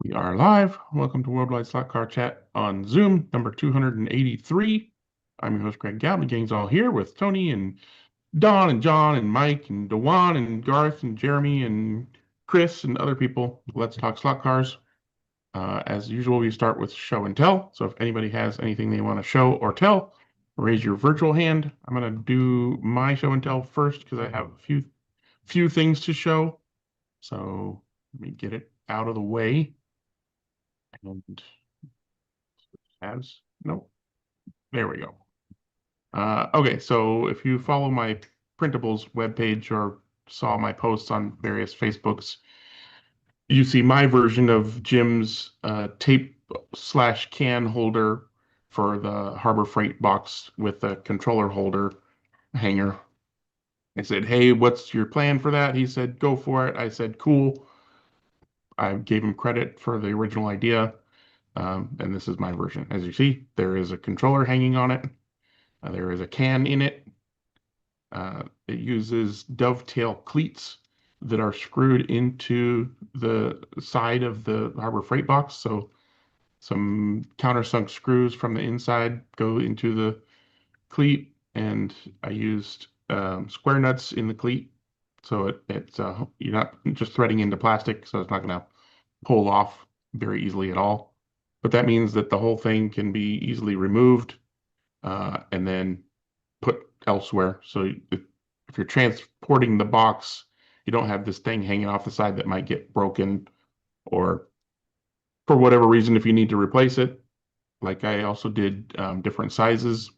We are live. Welcome to Worldwide Slot Car Chat on Zoom, number 283. I'm your host, Greg Gab. The gang's all here with Tony and Don and John and Mike and Dewan and Garth and Jeremy and Chris and other people. Let's talk slot cars. As usual, we start with show and tell. So if anybody has anything they want to show or tell, raise your virtual hand. I'm going to do my show and tell first because I have a few things to show. So let me get it out of the way. And as no, there we go. Okay, so if you follow my printables webpage or saw my posts on various Facebooks, you see my version of Jim's tape slash can holder for the Harbor Freight box with the controller holder hanger. I said, "Hey, what's your plan for that?" He said, "Go for it." I said, "Cool." I gave him credit for the original idea, and this is my version. As you see, there is a controller hanging on it. There is a can in it. It uses dovetail cleats that are screwed into the side of the Harbor Freight box. So some countersunk screws from the inside go into the cleat, and I used square nuts in the cleat. So it's you're not just threading into plastic, so it's not going to pull off very easily at all. But that means that the whole thing can be easily removed and then put elsewhere. So if you're transporting the box, you don't have this thing hanging off the side that might get broken, or for whatever reason, if you need to replace it. Like I also did different sizes.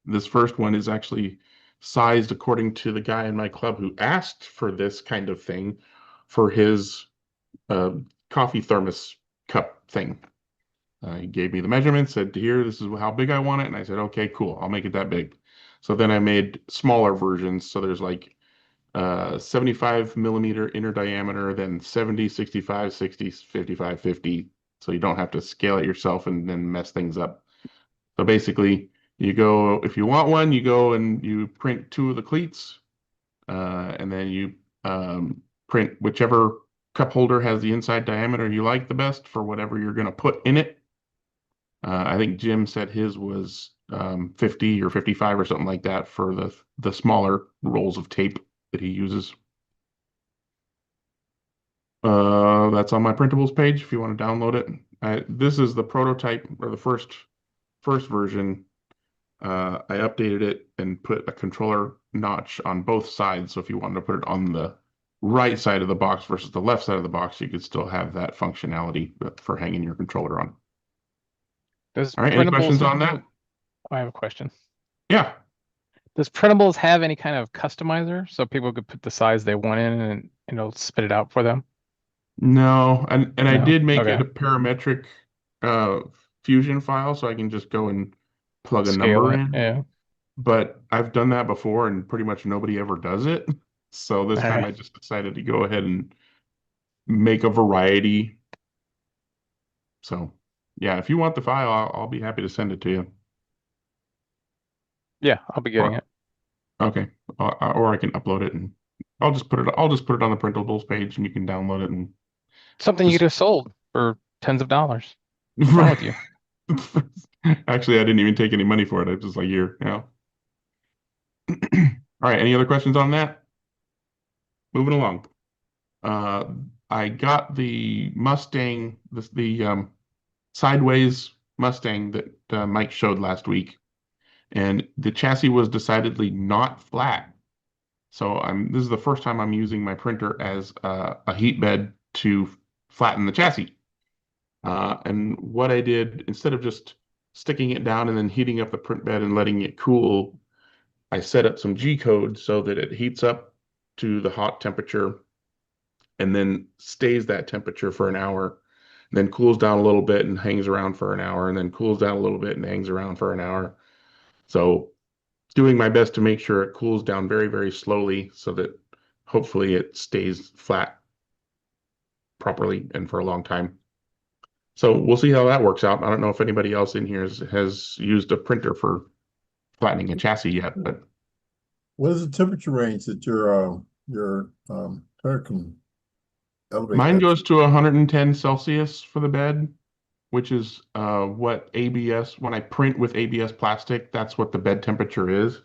This first one is actually sized according to the guy in my club who asked for this kind of thing for his uh, coffee thermos cup thing. He gave me the measurements, said, "Here, this is how big I want it." And I said, "Okay, cool. I'll make it that big." So then I made smaller versions. So there's like 75 millimeter inner diameter, then 70, 65, 60, 55, 50. So you don't have to scale it yourself and then mess things up. So basically, you go, if you want one, you go and you print two of the cleats, and then you print whichever cup holder has the inside diameter you like the best for whatever you're going to put in it. I think Jim said his was 50 or 55 or something like that for the smaller rolls of tape that he uses. That's on my printables page if you want to download it. This is the prototype or the first version. I updated it and put a controller notch on both sides. So if you wanted to put it on the right side of the box versus the left side of the box, you could still have that functionality for hanging your controller on. Does All right, any printables, questions on that? I have a question. Yeah. Does printables have any kind of customizer so people could put the size they want in and it'll spit it out for them? No, and I No. did make it Okay. a parametric uh fusion file so I can just go and plug a Scale number it. in. Yeah. But I've done that before and pretty much nobody ever does it. So this All time right. I just decided to go ahead and make a variety. So yeah, if you want the file, I'll be happy to send it to you. Yeah, I'll be getting Or it. okay, or I can upload it and I'll just put it on the printables page and you can download it and Something you just could have sold for tens of dollars. What's wrong with you? Actually, I didn't even take any money for it. I was just like, here, yeah. All right, any other questions on that? Moving along. Uh, I got the Mustang, the sideways Mustang that Mike showed last week, and the chassis was decidedly not flat. So this is the first time I'm using my printer as a heat bed to flatten the chassis. And what I did, instead of just sticking it down and then heating up the print bed and letting it cool, I set up some G code so that it heats up to the hot temperature and then stays that temperature for an hour, then cools down a little bit and hangs around for an hour, and then cools down a little bit and hangs around for an hour. So doing my best to make sure it cools down very, very slowly so that hopefully it stays flat properly and for a long time. So we'll see how that works out. I don't know if anybody else in here has used a printer for flattening a chassis yet, but What is the temperature range that your printer can elevate Mine that. goes to 110 Celsius for the bed, which is what ABS, when I print with ABS plastic, that's what the bed temperature is.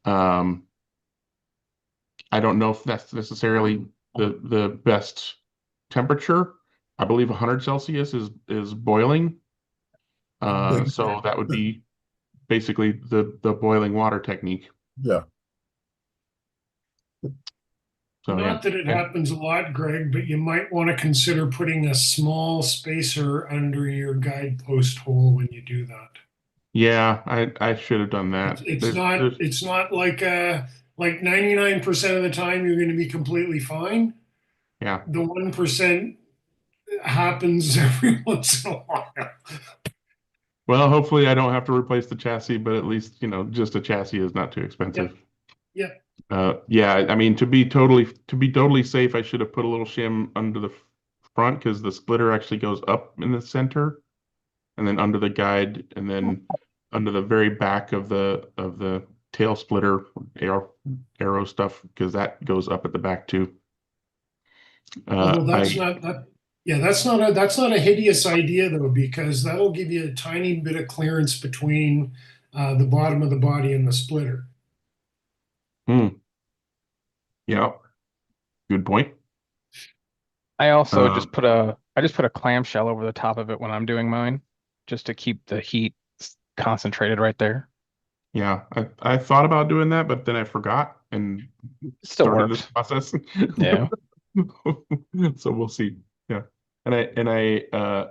Um, I don't know if that's necessarily the best temperature. I believe 100 Celsius is boiling. But So that would be basically the boiling water technique. yeah, So yeah. Not that it Okay. happens a lot, Greg, but you might want to consider putting a small spacer under your guidepost hole when you do that. Yeah, I should have done that. It's not like 99% of the time you're going to be completely fine. Yeah. The 1% happens every once in a while. Well, hopefully I don't have to replace the chassis, but at least, just a chassis is not too Yeah, expensive. yeah. Yeah, I mean to be totally safe, I should have put a little shim under the front because the splitter actually goes up in the center and then under the guide and then under the very back of the tail splitter arrow stuff because that goes up at the back too. Although that's I not that yeah, that's not a hideous idea though, because that'll give you a tiny bit of clearance between the bottom of the body and the splitter. Yeah, good point. I also Uh, just put a clamshell over the top of it when I'm doing mine, just to keep the heat concentrated right there. yeah, I thought about doing that, but then I forgot and It still started this works. process. Yeah. So we'll see. Yeah. And I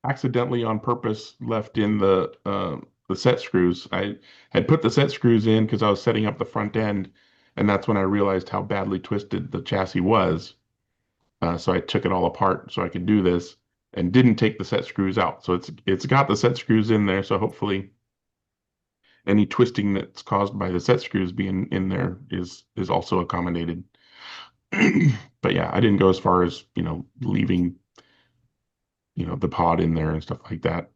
accidentally on purpose left in the set screws. I had put the set screws in because I was setting up the front end, and that's when I realized how badly twisted the chassis was. So I took it all apart so I could do this and didn't take the set screws out. So it's got the set screws in there, so hopefully any twisting that's caused by the set screws being in there is also accommodated. But yeah, I didn't go as far as, leaving, the pod in there and stuff like that.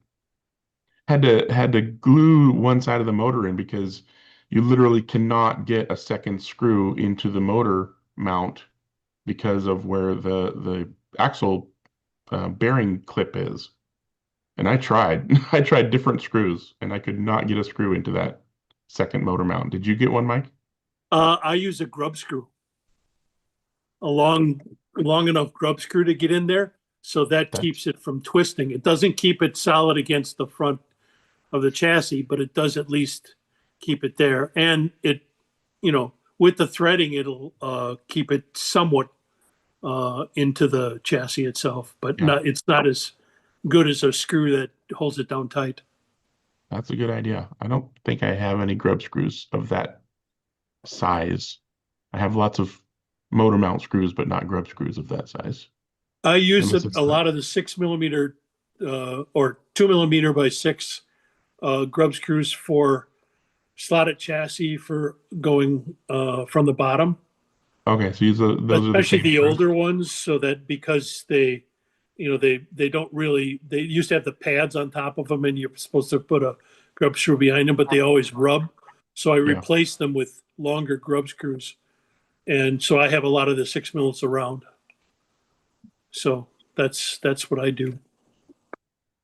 Had to glue one side of the motor in because you literally cannot get a second screw into the motor mount because of where the axle bearing clip is. And I tried. I tried different screws and I could not get a screw into that second motor mount. Did you get one, Mike? I use a grub screw, a long enough grub screw to get in there, so that That keeps it from twisting. It doesn't keep it solid against the front of the chassis, but it does at least keep it there. And with the threading, it'll keep it somewhat into the chassis itself, but yeah, it's not as good as a screw that holds it down tight. that's a good idea. I don't think I have any grub screws of that size. I have lots of motor mount screws, but not grub screws of that size. I use Unless it's a lot of the 6 millimeter or 2 millimeter by 6 grub screws for slotted chassis for going from the bottom, okay, so those are the especially same the screws. older ones, so that because they don't really, they used to have the pads on top of them and you're supposed to put a grub screw behind them, but they always rub. So I Yeah. replaced them with longer grub screws. And so I have a lot of the 6 mils around. So that's what I do.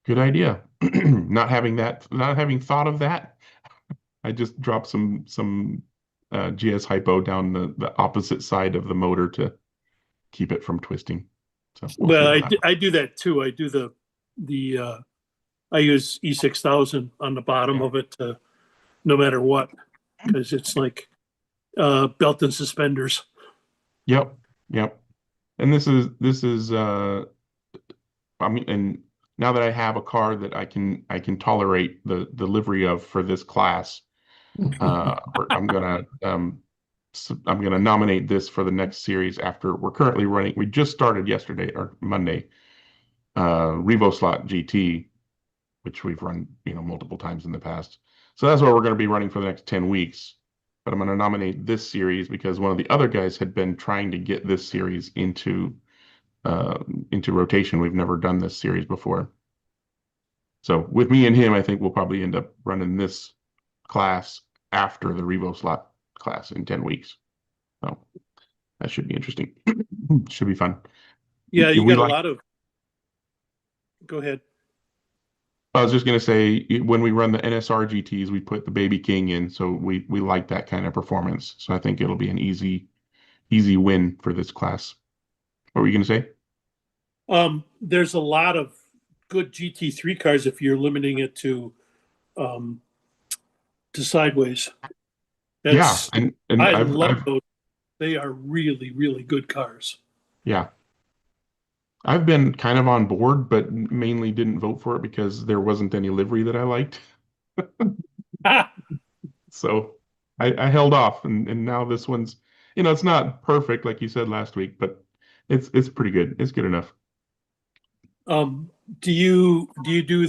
Good idea. Not having thought of that, I just dropped some GS hypo down the opposite side of the motor to keep it from twisting. So we'll see Well, how that works. I do that too. I do the I use E6000 on the bottom of it no matter what, because it's like belt and suspenders. Yep, yep. And this is I mean, and now that I have a car that I can tolerate the delivery of for this class, I'm gonna nominate this for the next series after we're currently running. We just started yesterday or Monday, Revo Slot GT, which we've run, multiple times in the past. So that's what we're going to be running for the next 10 weeks. But I'm going to nominate this series because one of the other guys had been trying to get this series into rotation. We've never done this series before. So with me and him, I think we'll probably end up running this class after the Revo Slot class in 10 weeks. So That should be interesting. Should be fun. Yeah, you We got a like. lot of. Go ahead. I was just gonna say when we run the NSR GTs, we put the Baby King in, so we like that kind of performance. So I think it'll be an easy win for this class. What were you gonna say? There's a lot of good GT3 cars if you're limiting it um, to sideways. Yeah, That's and I I've love those. They are really, really good cars. yeah. I've been kind of on board, but mainly didn't vote for it because there wasn't any livery that I liked. So I held off, and now this one's, it's not perfect like you said last week, but it's pretty good. It's good enough. Um, do you do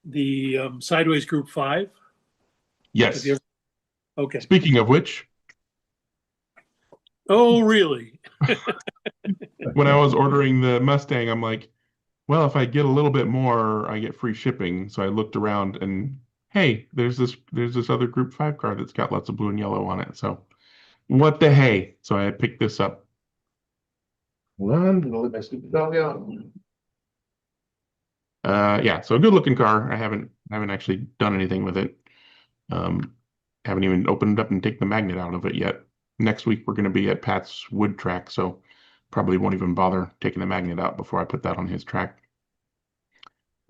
the sideways group 5? Have Yes. you ever? Okay. Speaking of which, Oh, really? when I was ordering the Mustang, I'm like, well, if I get a little bit more, I get free shipping. So I looked around and hey, there's this other Group 5 car that's got lots of blue and yellow on it. So what the hey? So I picked this up. Hold on, I'm gonna let my stupid dog out. Yeah, so a good looking car. I haven't actually done anything with it. Um, haven't even opened it up and take the magnet out of it yet. Next week we're gonna be at Pat's wood track, so probably won't even bother taking the magnet out before I put that on his track.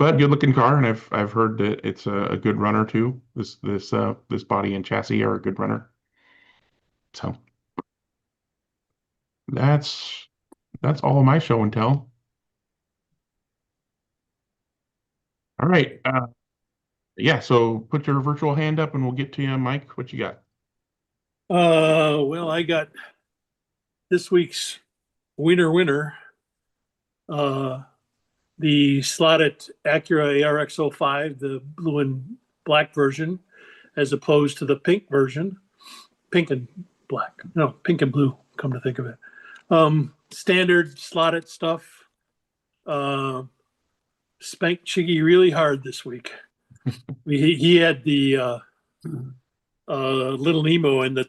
But good looking car, and I've heard that it's a good runner too. This body and chassis are a good runner. So that's that's all of my show and tell. All right. Yeah, so put your virtual hand up and we'll get to you, Mike. What you got? Well, I got this week's winner. Uh, the slotted Acura ARX-05, the blue and black version, as opposed to the pink version, pink and black. No, pink and blue. Come to think of it, standard slotted stuff. Spanked Chiggy really hard this week. He had the Little Nemo, and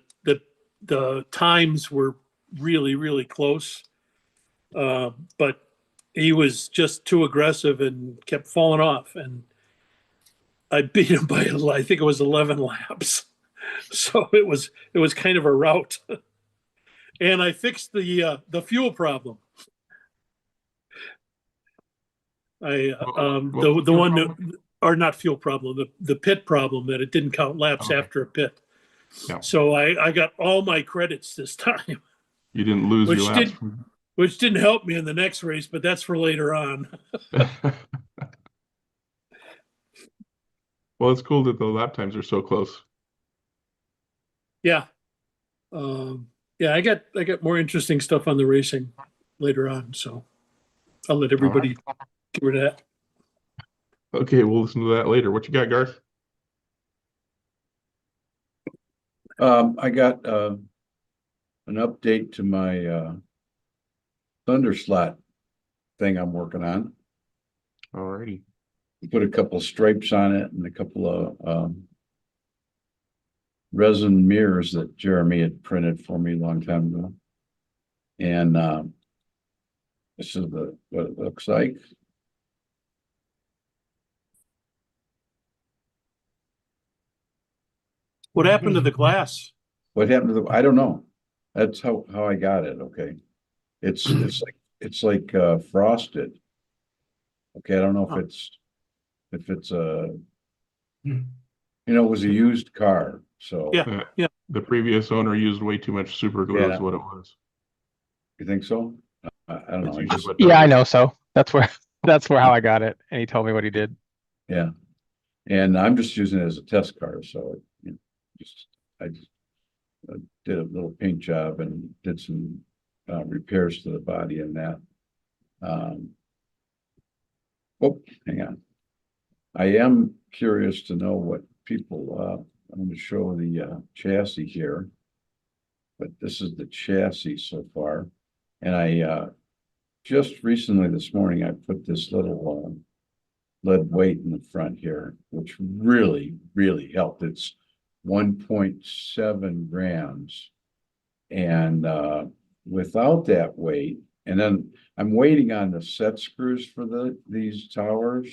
the times were really, really close. But he was just too aggressive and kept falling off. And I beat him by, I think it was 11 laps. So it was kind of a rout. And I fixed the fuel problem. The one that, or not fuel problem, the pit problem, that it didn't count laps Okay. after a pit. Yeah. So I got all my credits this time, You didn't lose your laps. which didn't help me in the next race, but that's for later on. Well, it's cool that the lap times are so close. Yeah. Yeah, I got more interesting stuff on the racing later on, so I'll let everybody get rid of that. Okay, we'll listen to that later. What you got, Garth? I got an update to my Thunder slot thing I'm working on. Alrighty. Put a couple of stripes on it and a couple of resin mirrors that Jeremy had printed for me a long time ago. And this is what it looks like. What happened to the glass? What happened to I don't know. That's how I got it. Okay. It's like frosted. Okay, I don't know if it's it was a used car, so Yeah. The previous owner used way too much super glue Yeah. is what it was. you think so? I don't That's know. usually what Yeah, does I it. know. So that's where how I got it, and he told me what he did. Yeah. And I'm just using it as a test car, so I just did a little paint job and did some repairs to the body and that. Oh, hang on. I am curious to know what people, I'm going to show the chassis here. But this is the chassis so far. And I just recently this morning, I put this little lead weight in the front here, which really, really helped. It's 1.7 grams. And without that weight, and then I'm waiting on the set screws for these towers.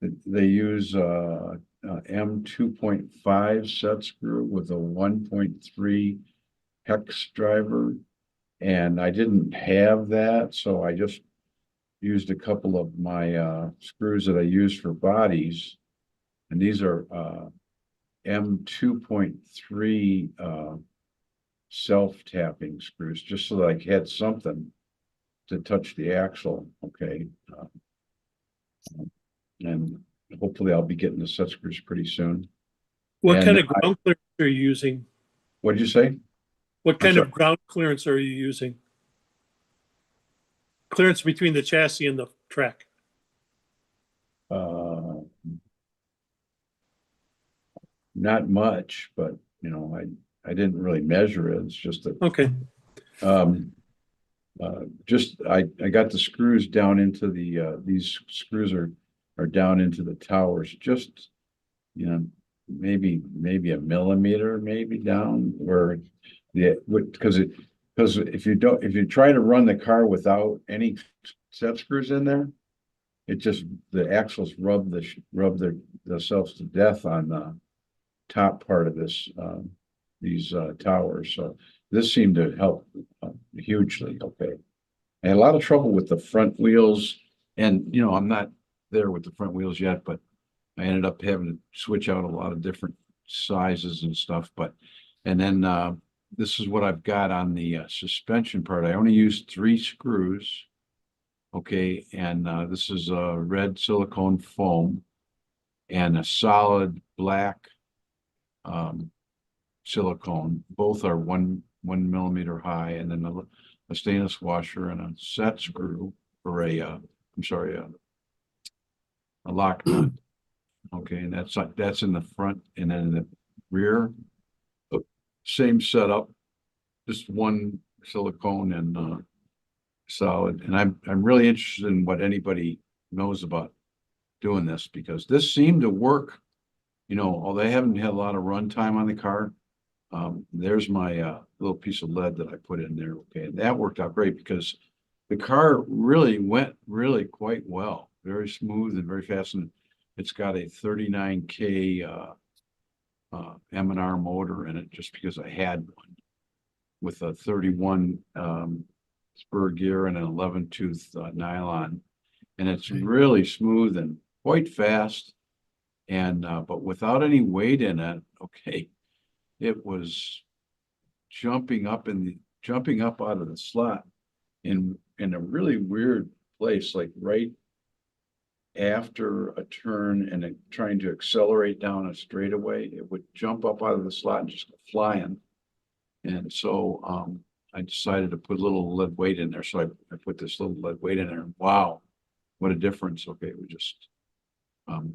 They use M 2.5 set screw with a 1.3 hex driver. And I didn't have that, so I just used a couple of my screws that I use for bodies. And these are M 2.3 self-tapping screws, just so that I had something to touch the axle. Okay. And hopefully I'll be getting the set screws pretty soon. What And kind of ground clearance are you using? What did you say? What kind sorry. of ground clearance are you using? Clearance between the chassis and the track. Not much, but you know, I didn't really measure it. It's just that Okay. I got the screws down into these screws are down into the towers, just, you know, maybe a millimeter maybe down where because if you try to run the car without any set screws in there, it just, the axles rub themselves to death on the top part of these towers. So this seemed to help hugely. Okay. I had a lot of trouble with the front wheels, and you know, I'm not there with the front wheels yet, but I ended up having to switch out a lot of different sizes and stuff. And then this is what I've got on the suspension part. I only used 3 screws. Okay, and this is a red silicone foam and a solid black silicone. Both are one millimeter high, and then a stainless washer and a set screw for a lock nut. Okay, and that's in the front, and then in the rear, same setup, just one silicone and solid. And I'm really interested in what anybody knows about doing this, because this seemed to work. You know, although they haven't had a lot of run time on the car. There's my little piece of lead that I put in there. Okay, and that worked out great because the car really went quite well, very smooth and very fast. And it's got a 39K M&R motor in it, just because I had one with a 31 spur gear and an 11 tooth nylon, and it's really smooth and quite fast. And but without any weight in it. Okay, it was jumping up out of the slot in a really weird place, like right after a turn and trying to accelerate down a straightaway. It would jump up out of the slot and just go flying. And so I decided to put a little lead weight in there. So I put this little lead weight in there, and wow, what a difference. Okay, we just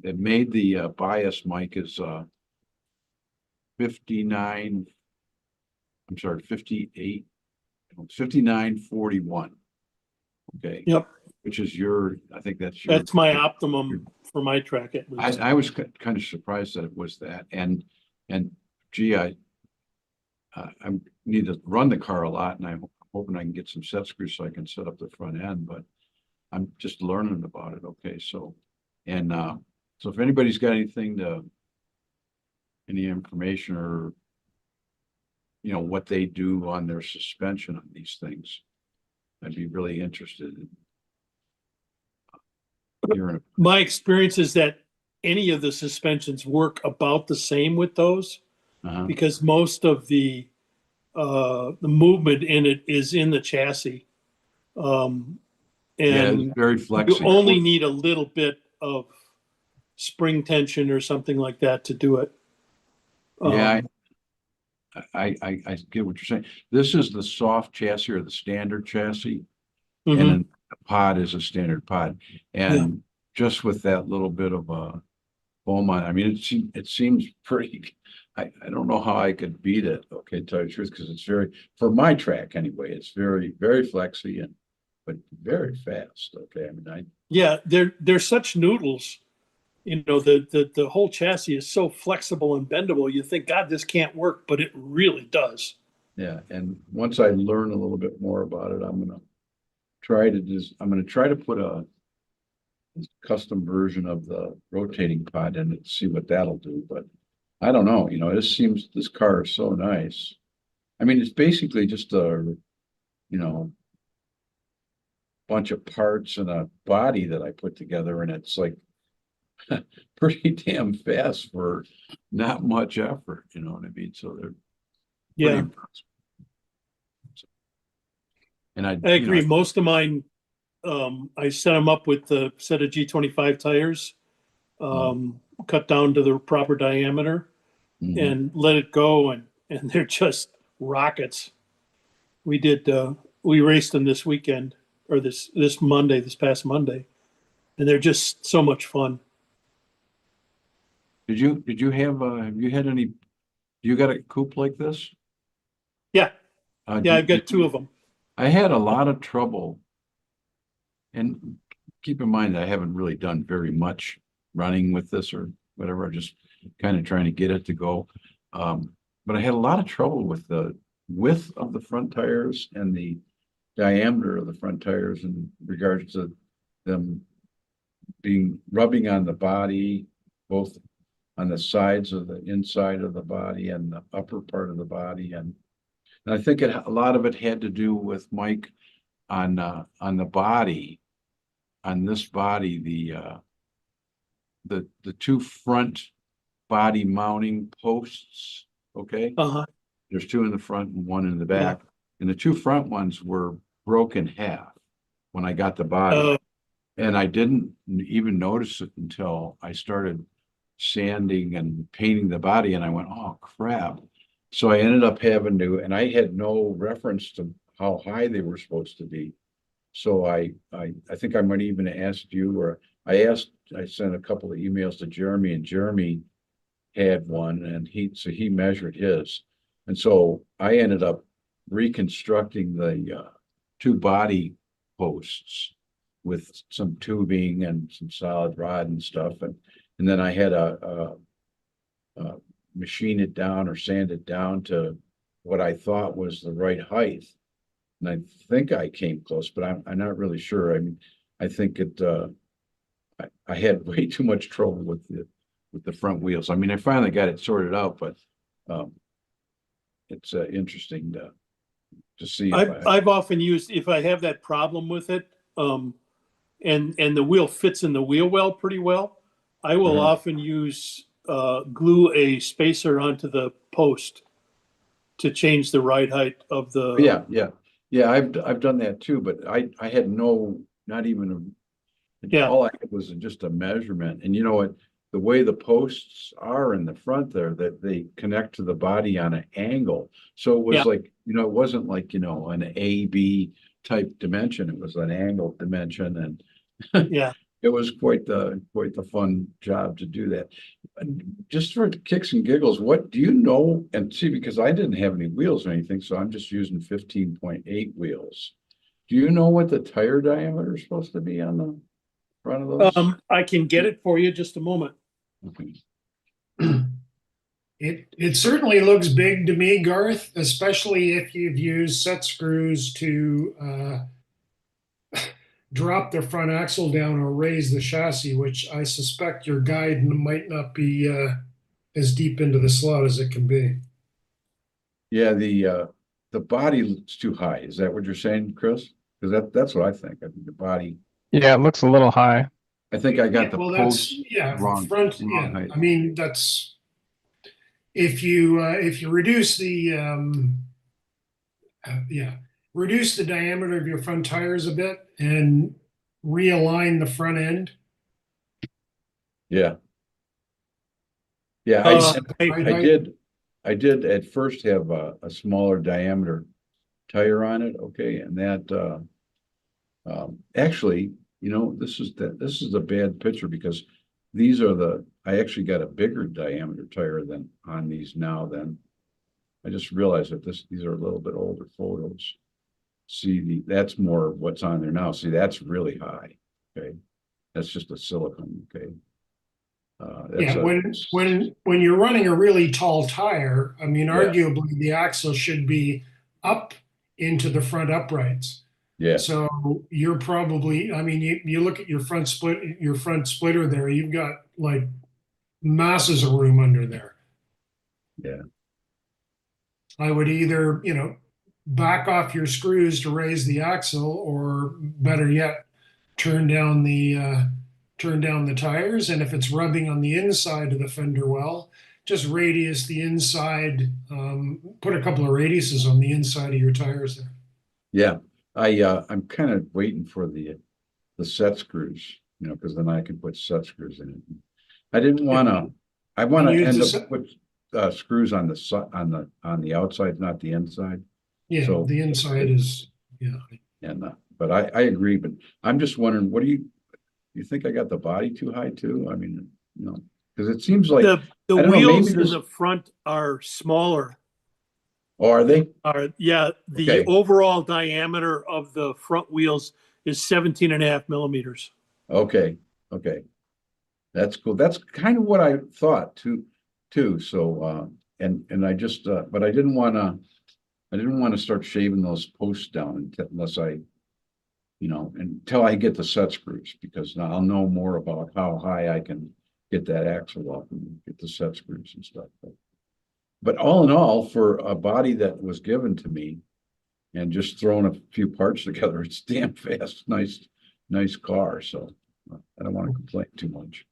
it made the bias mic is 58, 5941. Okay. Yep. Which is I think that's my optimum for my track at least. I was kind of surprised that it was that. And gee, I need to run the car a lot, and I'm hoping I can get some set screws so I can set up the front end, but I'm just learning about it. Okay. So, and so if anybody's got any information, or you know, what they do on their suspension on these things, I'd be really interested in hearing. My experience is that any of the suspensions work about the same with those, because most of the movement in it is in the chassis, and it's very flexible. You only need a little bit of spring tension or something like that to do it. Yeah, I get what you're saying. This is the soft chassis, or the standard chassis, and then the pod is a standard pod. And just with that little bit of a foam on, I mean, it seems pretty. I don't know how I could beat it. Okay, to tell you the truth, because it's for my track anyway, it's very flexy but very fast. Okay, I mean, they're such noodles. You know, the whole chassis is so flexible and bendable. You think, God, this can't work, but it really does. Yeah, and once I learn a little bit more about it, I'm gonna try to put a custom version of the rotating pod in it to see what that'll do, but I don't know, this car is so nice. I mean, it's basically just a, you know, bunch of parts and a body that I put together, and it's like pretty damn fast for not much effort, you know what I mean? So they're pretty Yeah, impressive. And I agree. Most of mine, I set them up with the set of G25 tires, cut down to the proper diameter Mhm. and let it go. And they're just rockets. We raced them this weekend or this past Monday, and they're just so much fun. Did you have you had any, you got a coupe like this? Yeah. Uh, Yeah. did- I've got did two you- of them. I had a lot of trouble. And keep in mind, I haven't really done very much running with this or whatever. I'm just kind of trying to get it to go. But I had a lot of trouble with the width of the front tires and the diameter of the front tires in regards to them rubbing on the body, both on the sides of the inside of the body and the upper part of the body. And I think a lot of it had to do with Mike on the body, on this body, the two front body mounting posts. Okay, Uh-huh. there's two in the front and one in the back, and the two front ones were broken half when I got the body. And I didn't even notice it until I started sanding and painting the body, and I went, oh crap. So I ended up having to, and I had no reference to how high they were supposed to be. So I think I might even asked you, or I sent a couple of emails to Jeremy, and Jeremy had one, and he measured his. And so I ended up reconstructing the two body posts with some tubing and some solid rod and stuff. And then I had a machine it down or sand it down to what I thought was the right height. And I think I came close, but I'm not really sure. I mean, I think I had way too much trouble with the front wheels. I mean, I finally got it sorted out, but it's interesting to see. I've often used, if I have that problem with it, and the wheel fits in the wheel well pretty well, I will often use glue a spacer onto the post to change the ride height of the. Yeah. I've done that too, but I had not even all I had was just a measurement. And you know what? The way the posts are in the front there, that they connect to the body on an angle. So it was like, it wasn't like, an A-B type dimension. It was an angle dimension. And it was quite the fun job to do that. And just for kicks and giggles, what do you know? And see, because I didn't have any wheels or anything, so I'm just using 15.8 wheels. Do you know what the tire diameter is supposed to be on the front of those? I can get it for you just a moment. Okay. It certainly looks big to me, Garth, especially if you've used set screws to drop the front axle down or raise the chassis, which I suspect your guide might not be as deep into the slot as it can be. Yeah, the body looks too high. Is that what you're saying, Chris? Because that's what I think. I think the body. Yeah, it looks a little high. I think I got the well, post wrong. Front, wrong height. I mean, that's if you reduce the reduce the diameter of your front tires a bit and realign the front end. Yeah. I did at first have a smaller diameter tire on it. Okay. And that, actually, this is a bad picture because I actually got a bigger diameter tire than on these now. Then I just realized that these are a little bit older photos. See, that's more what's on there now. See, that's really high. Okay. That's just a silicone. Okay. That's Yeah, when you're running a really tall tire, I mean, arguably the axle should be up into the front uprights. yeah, So you're probably, I mean, you look at your front splitter there, you've got like masses of room under there. yeah, I would either, back off your screws to raise the axle, or better yet, turn down the tires. And if it's rubbing on the inside of the fender well, just radius the inside, put a couple of radiuses on the inside of your tires there. yeah. I'm kind of waiting for the set screws, because then I can put set screws in it. I didn't want to. I want to end up with screws on the outside, not the inside. Yeah, So the inside is, yeah. And but I agree. But I'm just wondering, what do you think I got the body too high too? I mean, because it seems like The I don't know, wheels maybe in the front are smaller. Oh, are they? The Okay. overall diameter of the front wheels is 17.5 millimeters. Okay, that's cool. That's kind of what I thought too. So and I just but I didn't want to start shaving those posts down unless I until I get the set screws, because now I'll know more about how high I can get that axle up and get the set screws and stuff. But all in all, for a body that was given to me and just throwing a few parts together, it's damn fast, nice car. So I don't want to complain too much.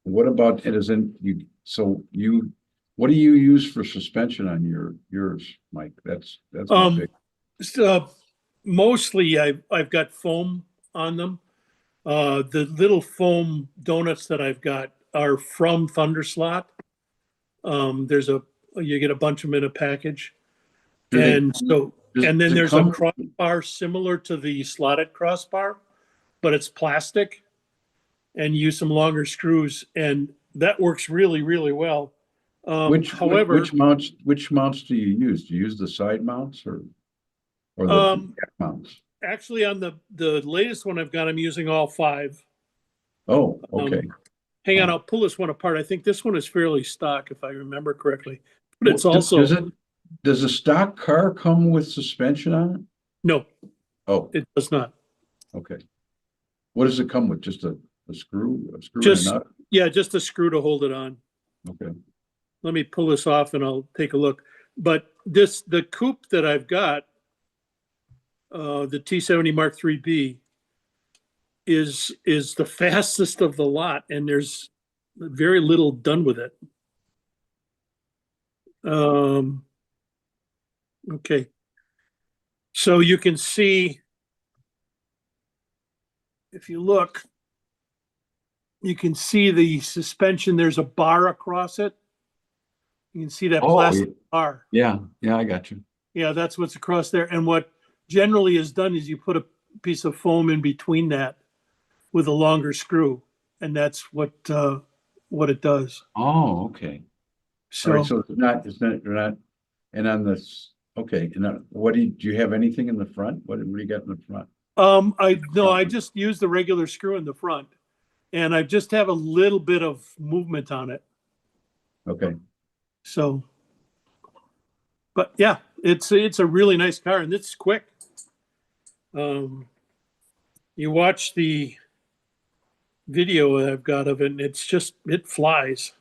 What about it? Isn't you? So what do you use for suspension on yours, Mike? That's my big. Mostly I've got foam on them. The little foam donuts that I've got are from Thunderslot. You get a bunch of them in a package. And then there's a crossbar similar to the slotted crossbar, but it's plastic, and use some longer screws, and that works really, really well. Which mounts do you use? Do you use the side mounts or the back mounts? Actually, on the latest one I've got, I'm using all 5. Oh, okay. Hang on, I'll pull this one apart. I think this one is fairly stock, if I remember correctly. But it's also does a stock car come with suspension on it? No. Oh, it does not. Okay. What does it come with? Just a screw and a nut? Yeah, just a screw to hold it on. Okay. Let me pull this off and I'll take a look. But the coupe that I've got, the T70 Mark IIIB, is the fastest of the lot, and there's very little done with it. Okay. So you can see, if you look, you can see the suspension. There's a bar across it. You can see that plastic bar. Yeah, I got you. Yeah, that's what's across there. And what generally is done is you put a piece of foam in between that with a longer screw, and that's what it does. Oh, okay. So, all right, so it's not, and on this, okay. And do you have anything in the front? What do you got in the front? I just use the regular screw in the front, and I just have a little bit of movement on it. Okay. So, but yeah, it's a really nice car, and it's quick. You watch the video that I've got of it, and it flies.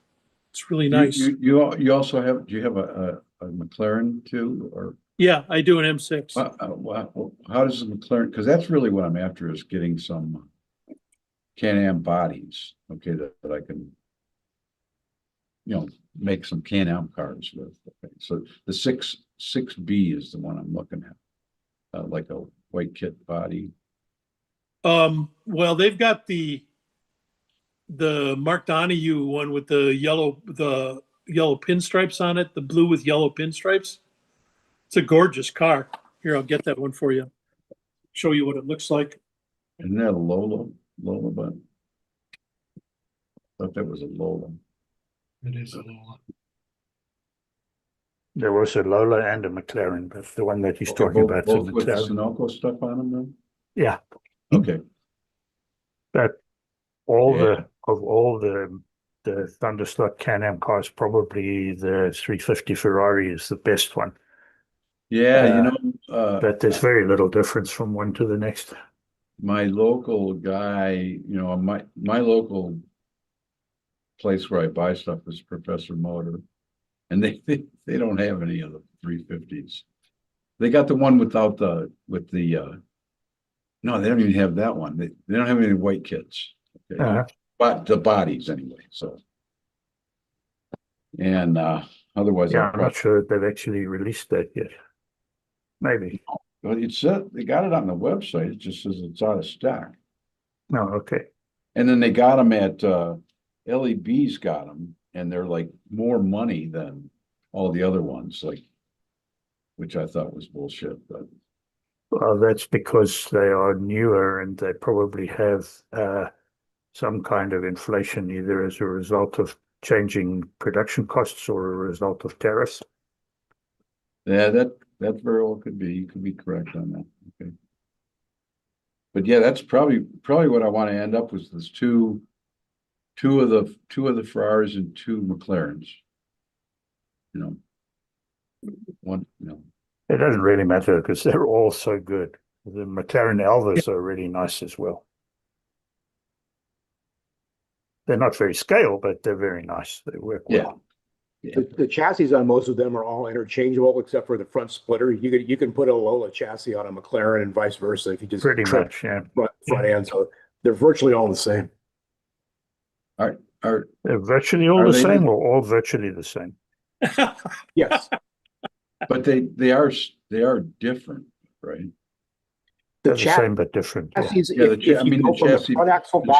It's really nice. You also have, do you have a McLaren too, or? Yeah, I do an M6. How does the McLaren, because that's really what I'm after, is getting some Can-Am bodies, okay, that I can, make some Can-Am cars with. Okay. So the 6B is the one I'm looking at, like a white kit body. Well, they've got the Mark Donahue one with the yellow pinstripes on it, the blue with yellow pinstripes. It's a gorgeous car. Here, I'll get that one for you. Show you what it looks like. Isn't that a Lola, but I thought that was a Lola. It is a Lola. There was a Lola and a McLaren, but the one that he's talking about is a Both with the McLaren. Sunoco stuff on them then? Yeah. Okay. But all Yeah. the Thunderstock Can-Am cars, probably the 350 Ferrari is the best one. Yeah, But there's very little difference from one to the next. my local guy, my local place where I buy stuff is Professor Motor, and they don't have any of the 350s. They got the one without no, they don't even have that one. They don't have any white kits. Okay. Uh, But the bodies anyway, so. And otherwise, yeah, I'm not sure they've actually released that yet. Maybe. well, it said they got it on the website. It just says it's out of stock. No, okay. And then they got them at LEB's got them, and they're like more money than all the other ones, like, which I thought was bullshit. But Well, that's because they are newer and they probably have some kind of inflation, either as a result of changing production costs or a result of tariffs. yeah, that very well could be. You could be correct on that. Okay. But yeah, that's probably what I want to end up with is two of the Ferraris and two McLarens. One, It doesn't really matter because they're all so good. The McLaren Elvas are really nice as well. They're not very scale, but they're very nice. They work well. The chassis on most of them are all interchangeable except for the front splitter. You can put a Lola chassis on a McLaren and vice versa if you just Pretty trim much, yeah. front end. So they're virtually all the same. are They're virtually all Are the they same the- or all virtually the same. Yes. but they are different, right? They're The the same but different. Yeah. chassis, Yeah, if you go from the front axle The back,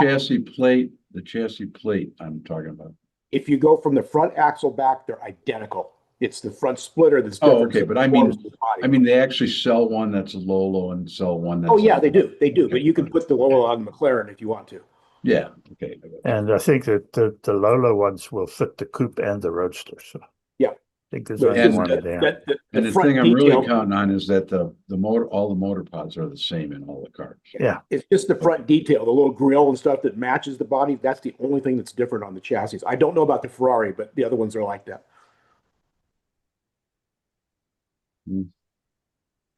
chassis plate I'm talking about. if you go from the front axle back, they're identical. It's the front splitter that's Oh, different. okay, so but it I mean- forms the body. I mean, they actually sell one that's a Lolo and sell one that's. Oh yeah, they do. They do. Okay. But you can put the Lola on the McLaren if you want to. Yeah, okay. And I think that the Lola ones will fit the coupe and the Roadster. So Yeah. I think there's But only And one the, there. And the front thing I'm really detail- counting on is that the motor, all the motor pods are the same in all the cars. Yeah. It's just the front detail, the little grill and stuff that matches the body. That's the only thing that's different on the chassis. I don't know about the Ferrari, but the other ones are like that.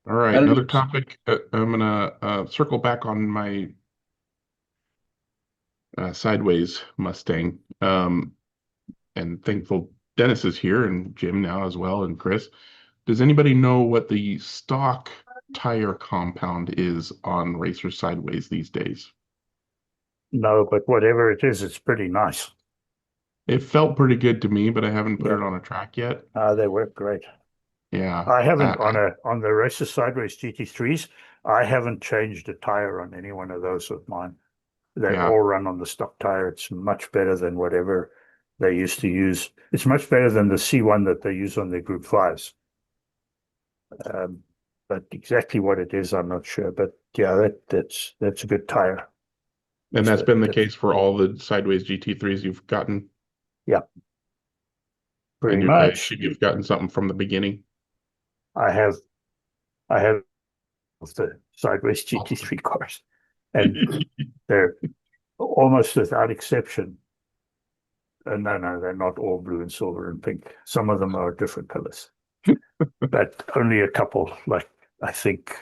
All right, And- another topic. I'm gonna circle back on my sideways Mustang. And thankful Dennis is here and Jim now as well and Chris. Does anybody know what the stock tire compound is on Racer Sideways these days? No, but whatever it is, it's pretty nice. It felt pretty good to me, but I haven't put Yeah. it on a track yet. They work great. Yeah. I haven't on the Racer Sideways GT3s. I haven't changed a tire on any one of those of mine. They Yeah. all run on the stock tire. It's much better than whatever they used to use. It's much better than the C1 that they use on their Group 5s. But exactly what it is, I'm not sure. But yeah, that's a good tire. And that's been the That's- case for all the Sideways GT3s you've gotten. Pretty And I much. assume you've gotten something from the beginning. I have the Sideways GT3 cars, and they're almost without exception. No, they're not all blue and silver and pink. Some of them are different colors, but only a couple. Like I think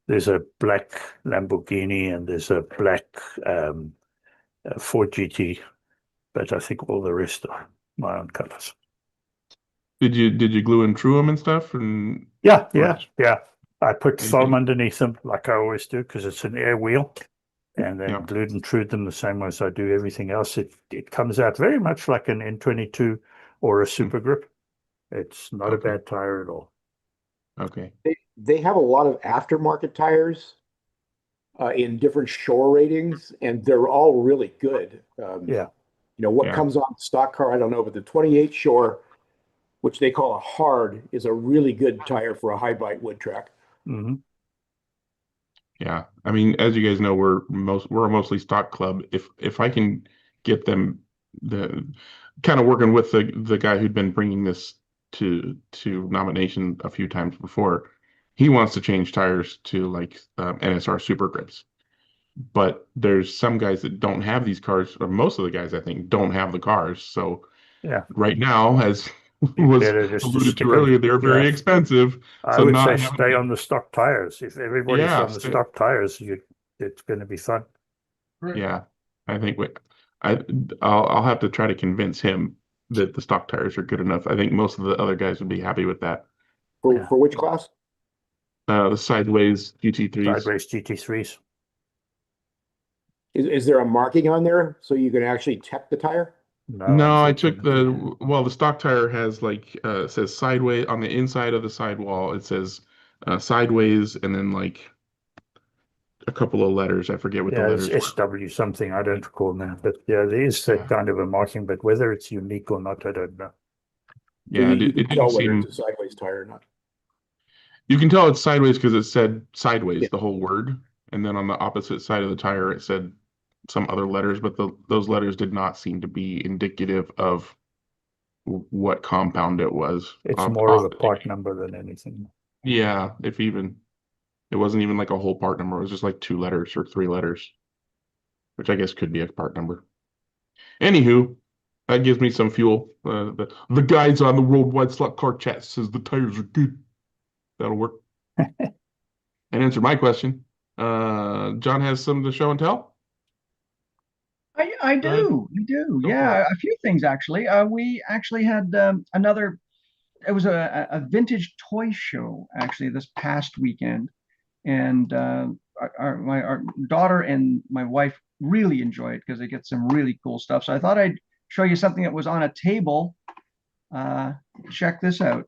there's a black Lamborghini and there's a black Ford GT, but I think all the rest are my own colors. Did you glue and true them and stuff? And Yeah. I put Mhm. foam underneath them like I always do because it's an air wheel, and then Yeah. glued and trued them the same way as I do everything else. It comes out very much like an N22 or a Super Grip. It's not a Okay. bad tire at all. okay. They have a lot of aftermarket tires in different shore ratings, and they're all really good. Yeah. What Yeah. comes on the stock car, I don't know, but the 28 shore, which they call a hard, is a really good tire for a high bite wood track. Hmm. Yeah. I mean, as you guys know, we're a mostly stock club. If I can get them the kind of working with the guy who'd been bringing this to nomination a few times before, he wants to change tires to like NSR Super Grips. but there's some guys that don't have these cars, or most of the guys I think don't have the cars. So Yeah. right now, as Be was better just to alluded stick to on- earlier, they're very yeah. expensive. I So would say not having stay to- on the stock tires. If everybody's Yeah, on the stock tires, it's going to be fun. Right. Yeah, I think I I'll have to try to convince him that the stock tires are good enough. I think most of the other guys would be happy with that. For which class? The sideways GT3s. Sideways GT3s. Is there a marking on there so you can actually check the tire? No, I took unfortunately. the stock tire has like it says sideways on the inside of the sidewall. It says sideways and then like a couple of letters. I forget what the Yeah, it's letters were. SW something. I don't recall now, but yeah, there is that kind of a marking, but whether it's unique or not, I don't know. So Yeah, you it can didn't tell whether seem. it's a sideways tire or not. You can tell it's sideways because it said sideways, Yeah. the whole word, and then on the opposite side of the tire it said some other letters, but those letters did not seem to be indicative of what compound it was. It's I'll more of have a to part take- number than anything. Yeah, if even it wasn't even like a whole part number, it was just like 2 letters or 3 letters, which I guess could be a part number. Anywho, that gives me some fuel. The guys on the Worldwide Slot Car Chat says the tires are good. That'll work. And answer my question. John has some to show and tell. I Go ahead. do. We do. Go for Yeah, it. a few things actually. We actually had another, it was a vintage toy show actually this past weekend. And our daughter and my wife really enjoy it because they get some really cool stuff. So I thought I'd show you something that was on a table. Check this out.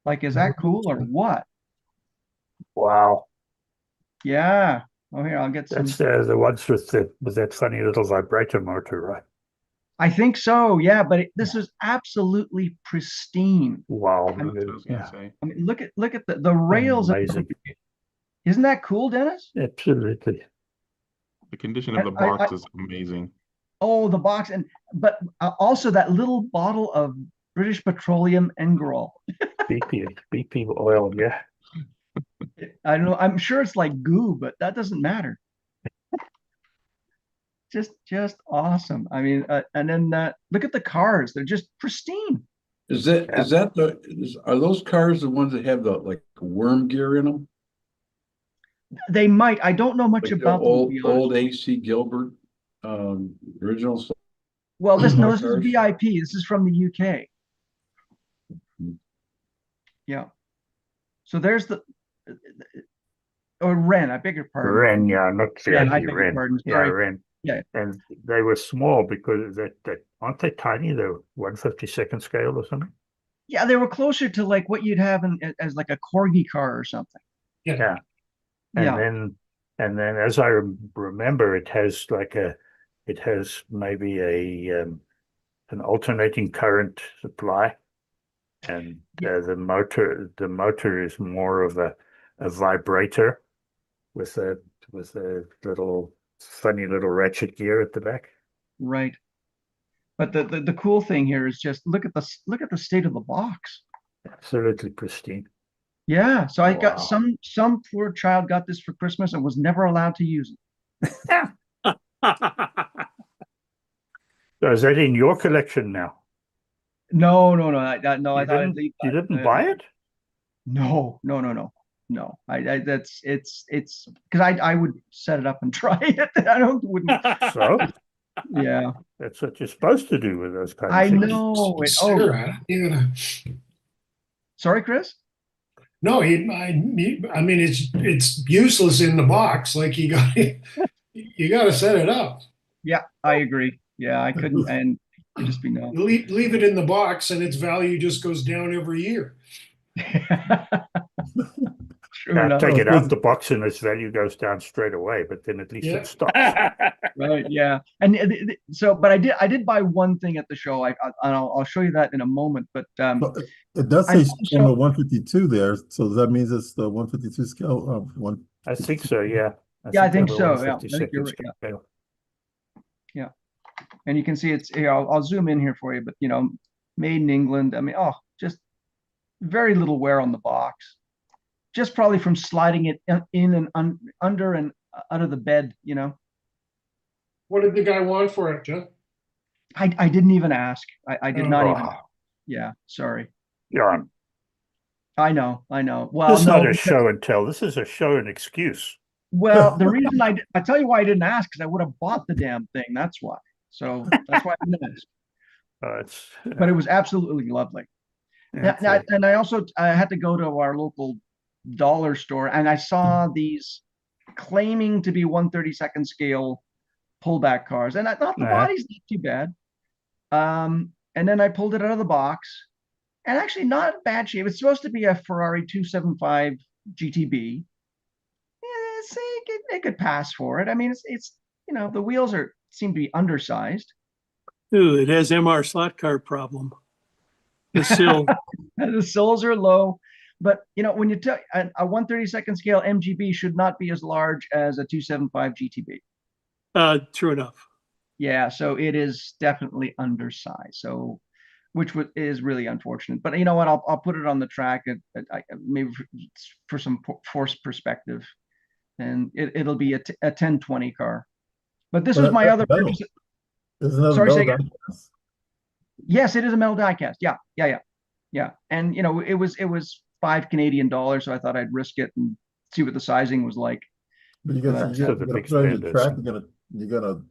Like, is that cool or what? Wow. Yeah. Oh, here, I'll get some. That's the ones with that funny little vibrator motor, right? I think so. Yeah, but this is absolutely pristine. Wow. That's what I was gonna Yeah, say. I mean, look at the rails. amazing. Isn't that cool, Dennis? Absolutely. The condition of the I- box is amazing. Oh, the box, but also that little bottle of British Petroleum Engerol. BP oil, yeah. I don't know. I'm sure it's like goo, but that doesn't matter. Just awesome. I mean, and then look at the cars; they're just pristine. Are those cars the ones that have the like worm gear in them? They might. I don't know much Like the about them, to be honest. old AC Gilbert original stuff? Well, this is cars? VIP. This is from the UK. Yeah. So there's the or Ren. I beg your pardon. Ren, yeah, not Ren, I VIP, beg your Ren. pardon. Yeah, Sorry. Ren. Yeah. And they were small because that aren't they tiny? They're 1/52nd scale or something. Yeah, they were closer to like what you'd have as like a corgi car or something. Yeah. And Yeah. then as I remember, it has maybe an alternating current supply, and the motor is more of a vibrator with a little funny little ratchet gear at the back. Right. But the cool thing here is just look at the state of the box. Absolutely pristine. Yeah. So I got Wow. some poor child got this for Christmas and was never allowed to use it. So is that in your collection now? No. I thought I'd leave You that. didn't buy it? No. I that's it's because I would set it up and try it. I wouldn't. So Yeah. that's what you're supposed to do with those kind of I things. know it. Stare Oh, at it. You gotta, sorry, Chris. no, I mean, it's useless in the box. Like you got to set it up. Yeah, I agree. Yeah, I couldn't, and it'd just be no. Leave it in the box, and its value just goes down every year. True Now, enough. take it out the box and its value goes down straight away, but then at least Yeah. it stops. Right. Yeah. And so, but I did buy one thing at the show. I'll show you that in a moment. But Well, it does I'm say also- number 152 there, so that means it's the 152 scale of one. I think so, yeah. Yeah, I think they were so, yeah. I think 1/52nd you're right, scale. and you can see it's here. I'll zoom in here for you. But made in England. I mean, just very little wear on the box. Just probably from sliding it in and under and out of the bed, you know. What did the guy want for it, Jeff? I didn't even ask. I did not even. Oh, Yeah, sorry. Jan, I know. Well, this is no, not a because, show and tell. This is a show and excuse. well, the reason I tell you why I didn't ask because I would have bought the damn thing. That's why. So that's why I didn't ask. It's But it was absolutely lovely. okay. And I also had to go to our local dollar store and I saw these claiming to be 132nd scale pullback cars. And I thought the body's not too bad. And then I pulled it out of the box and actually not bad shape. It's supposed to be a Ferrari 275 GTB. Yeah, it could pass for it. I mean, it's the wheels seem to be undersized. Ooh, it has MR slot car problem. The sill. The sills are low, but when you tell a 132nd scale MGB should not be as large as a 275 GTB. True enough. Yeah, so it is definitely undersized. So, which is really unfortunate. But you know what? I'll put it on the track maybe for some force perspective, and it'll be a 1020 car. But this was my other purchase. Isn't that Sorry, a say metal again? diecast? Yes, it is a metal diecast. Yeah. And it was $5 Canadian, so I thought I'd risk it and see what the sizing was like. But But, So you're the gonna big put it on your spenders. track, you're gonna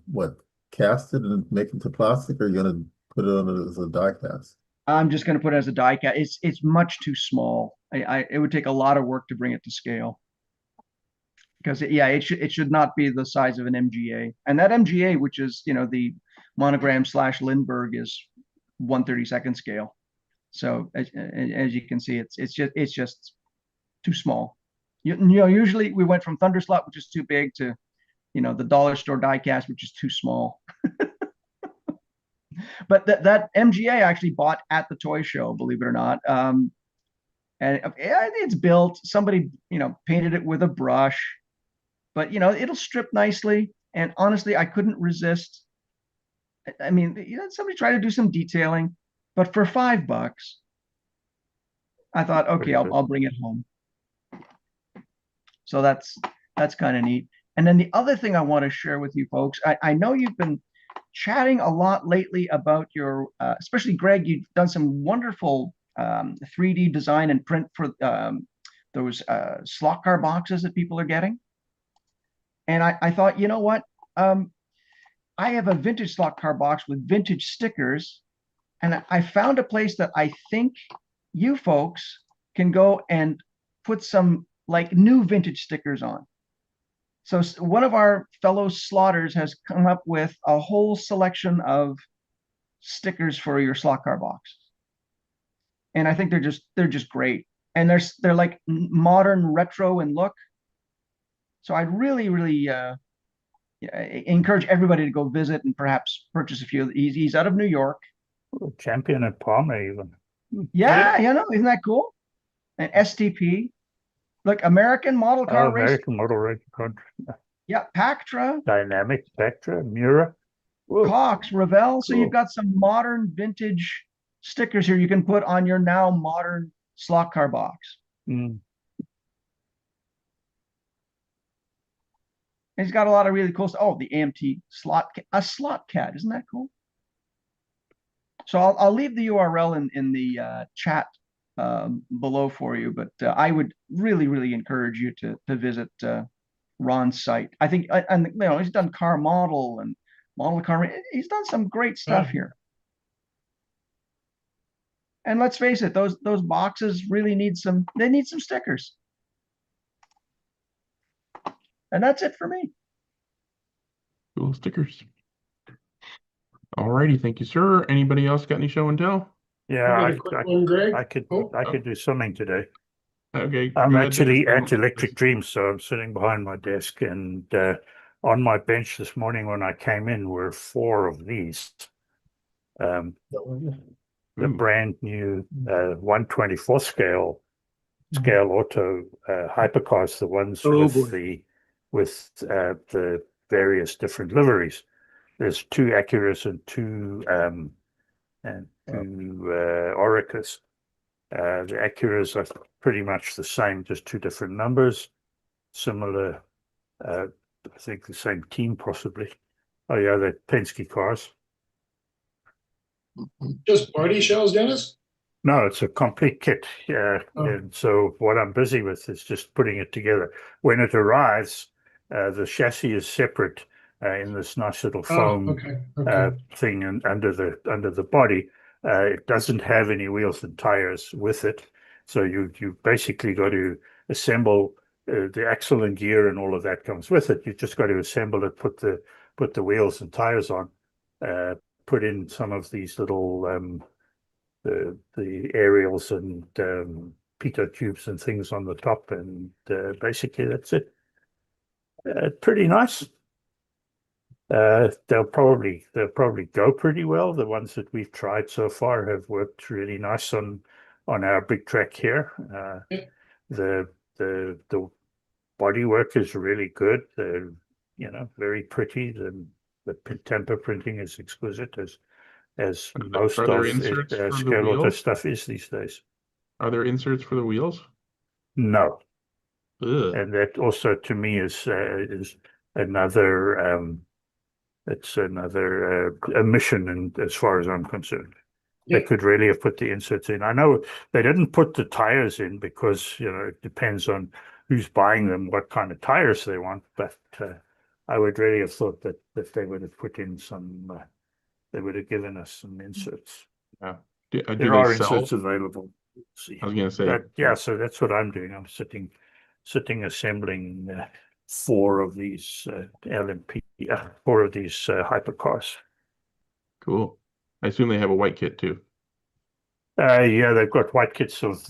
what, cast it and make it into plastic, or you're gonna put it on it as a die cast? I'm just going to put it as a die cut. It's much too small. It would take a lot of work to bring it to scale. Because it should not be the size of an MGA. And that MGA, which is the monogram / Lindbergh, is 132nd scale. So as you can see, it's just too small. Usually we went from Thunderslot, which is too big, to the dollar store diecast, which is too small. But that MGA I actually bought at the toy show, believe it or not. And it's built. Somebody painted it with a brush, but it'll strip nicely. And honestly, I couldn't resist. I mean, somebody tried to do some detailing, but for $5, I thought, okay, I'll bring it home. So that's kind of neat. And then the other thing I want to share with you folks, I know you've been chatting a lot lately about your, especially Greg, you've done some wonderful 3D design and print for those slot car boxes that people are getting. And I thought, you know what? I have a vintage slot car box with vintage stickers, and I found a place that I think you folks can go and put some like new vintage stickers on. So one of our fellow slotters has come up with a whole selection of stickers for your slot car box, and I think they're just great, and they're like modern retro in look. So I'd really encourage everybody to go visit and perhaps purchase a few. He's out of New York. Champion at Palmer even. Yeah, isn't that cool? And STP, like American Model Car Race. American Model Race Country. Yeah, Pactra, Dynamic, Spectra, Mura. Whoa. Cox, Revell. So Cool. you've got some modern vintage stickers here you can put on your now modern slot car box. Mm. And he's got a lot of really cool stuff. Oh, the AMT slot cat. Isn't that cool? So I'll leave the URL in the chat below for you, but I would really encourage you to visit Ron's site. I think, and he's done car model and model car. He's done some great stuff here. And let's face it, those boxes really need some stickers. And that's it for me. Cool stickers. Alrighty, thank you, sir. Anybody else got any show and tell? Yeah, I got a quick one, Greg. I could do something today. Okay. I'm go ahead. actually at Electric Dreams, so I'm sitting behind my desk, and on my bench this morning when I came in were 4 of these. The brand new 124 scale auto hypercars, the ones with the various different liveries. There's 2 Acuras and 2 Oricas. The Acuras are pretty much the same, just 2 different numbers, similar I think the same team possibly. Oh yeah, the Penske cars. Just body shells, Dennis? No, it's a complete kit. Yeah, Oh. and so what I'm busy with is just putting it together. When it arrives, the chassis is separate in this nice little foam Okay. thing and under the body. It doesn't have any wheels and tires with it, so you basically got to assemble the axle and gear and all of that comes with it. You just got to assemble it, put the wheels and tires on, put in some of these little the aerials and pitot tubes and things on the top, and basically that's it. Pretty nice. They'll probably go pretty well. The ones that we've tried so far have worked really nice on our big track here. The body work is really good. They're very pretty. The temper printing is exquisite as most Are there of inserts for the scale auto wheels? stuff is these days. Are there inserts for the wheels? No, Ugh. and that also to me is another it's another omission, and as far as I'm concerned. Yeah. They could really have put the inserts in. I know they didn't put the tires in because it depends on who's buying them, what kind of tires they want. But I would really have thought that they would have put in some. They would have given us some inserts. Yeah. Do There they are sell? inserts available. Let's see. I was gonna say. Yeah, so that's what I'm doing. I'm sitting assembling 4 of these LMP, 4 of these hypercars. Cool. I assume they have a white kit too. Yeah, they've got white kits of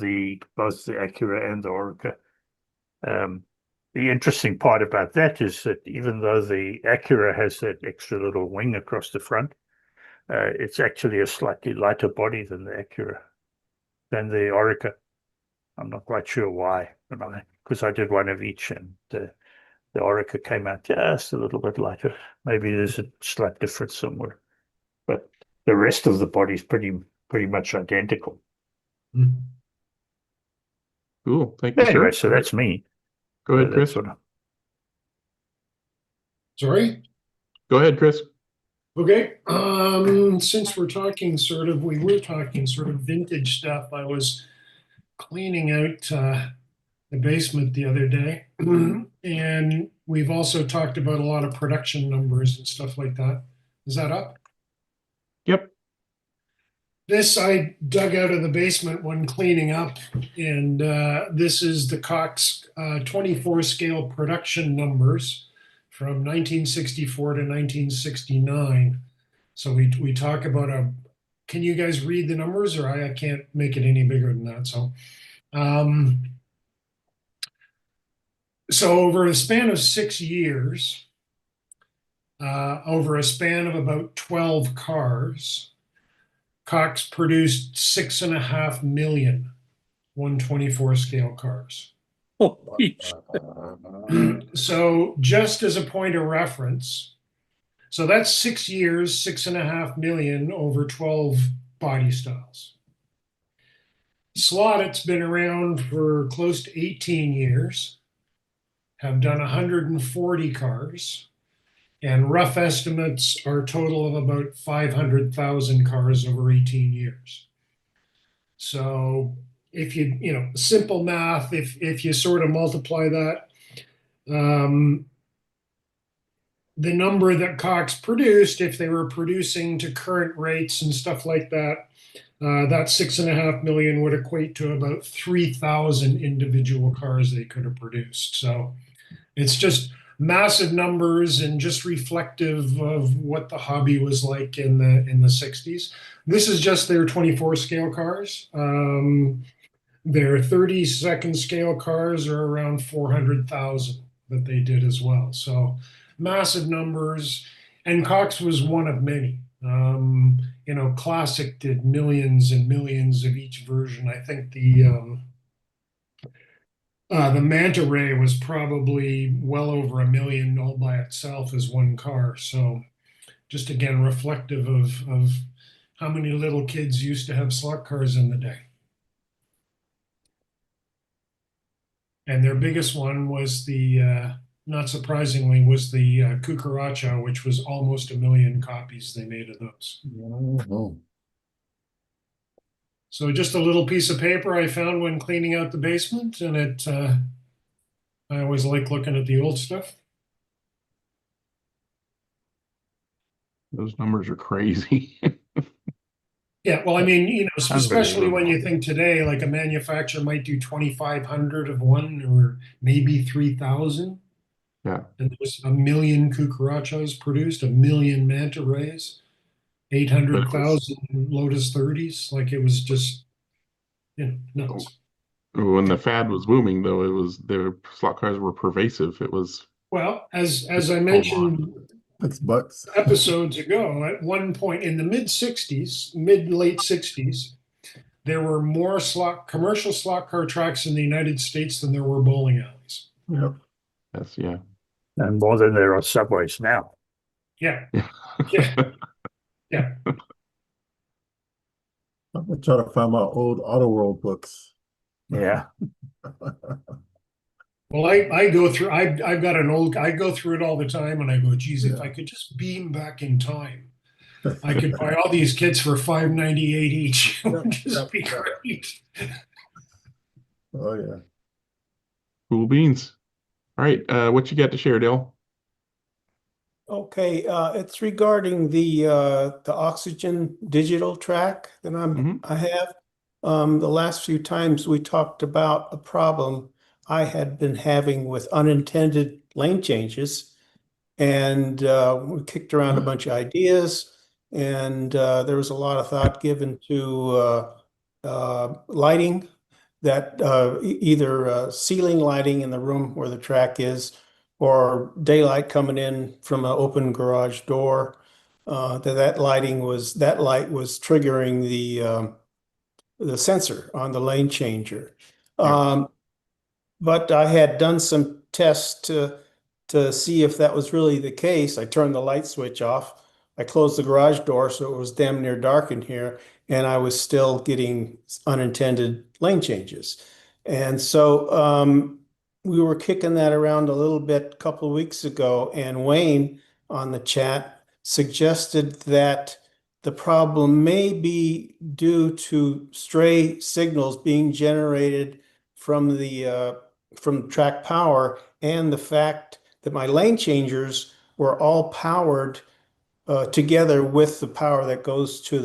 both the Acura and the Orica. The interesting part about that is that even though the Acura has that extra little wing across the front, it's actually a slightly lighter body than the Acura, than the Orica. I'm not quite sure why, because I did one of each, and the Orica came out just a little bit lighter. Maybe there's a slight difference somewhere, but the rest of the body is pretty much identical. Cool. Thank you, Anyway, sir. so that's me. Go ahead, Chris. Sorry? Go ahead, Chris. Okay, since we were talking sort of vintage stuff, I was cleaning out the basement the other day. And we've also talked about a lot of production numbers and stuff like that. Is that up? Yep. This I dug out of the basement when cleaning up, and this is the Cox 24 scale production numbers from 1964 to 1969. So we talk about can you guys read the numbers, or I can't make it any bigger than that. So over a span of 6 years, over a span of about 12 cars, Cox produced 6.5 million 124 scale cars. Holy So just as a point of reference, so that's 6 years, 6.5 million over 12 body styles. Slottett's been around for close to 18 years, have done 140 cars, and rough estimates are a total of about 500,000 cars over 18 years. So if simple math, if you sort of multiply that, the number that Cox produced, if they were producing to current rates and stuff like that, that 6.5 million would equate to about 3,000 individual cars they could have produced. So it's just massive numbers and just reflective of what the hobby was like in the 60s. This is just their 24 scale cars. Their 32nd scale cars are around 400,000 that they did as well. So massive numbers, and Cox was one of many. Classic did millions and millions of each version. I think the Manta Ray was probably well over 1 million all by itself as one car. So just again, reflective of how many little kids used to have slot cars in the day. And their biggest one was the not surprisingly, was the Cucaracha, which was almost 1 million copies they made of those. Oh, So just a little piece of paper I found when cleaning out the basement, and I always like looking at the old stuff. Those numbers are crazy. Yeah, well, I mean, especially when you Unbelievable. think today, like a manufacturer might do 2,500 of one or maybe 3,000. Yeah. And there's 1 million cucarachas produced, 1 million manta rays, But it was 800,000 Lotus 30s. Like it was just, nuts. when the fad was booming, though, it was the slot cars were pervasive. It was Well, as I a lot. mentioned $6. episodes ago, at one point in the late 60s, there were more commercial slot car tracks in the United States than there were bowling alleys. Yep. That's yeah. And more than there are subways now. Yeah, yeah, yeah. I'm gonna try to find my old Auto World books. Yeah. Well, I go through. I've got I go through it all the time, and I go, geez, if Yeah. I could just beam back in time, I could buy all these kits for $5.98 each. It would just be great. Oh yeah. Cool beans. All right, what you got to share, Dale? Okay, it's regarding the oxygen digital track that I have. The last few times we talked about a problem I had been having with unintended lane changes, and we kicked around a bunch of ideas, and there was a lot of thought given to lighting that either ceiling lighting in the room where the track is, or daylight coming in from an open garage door. That light was triggering the sensor on the lane changer. But I had done some tests to see if that was really the case. I turned the light switch off. I closed the garage door so it was damn near dark in here, and I was still getting unintended lane changes. And so we were kicking that around a little bit a couple of weeks ago, and Wayne on the chat suggested that the problem may be due to stray signals being generated from the track power, and the fact that my lane changers were all powered together with the power that goes to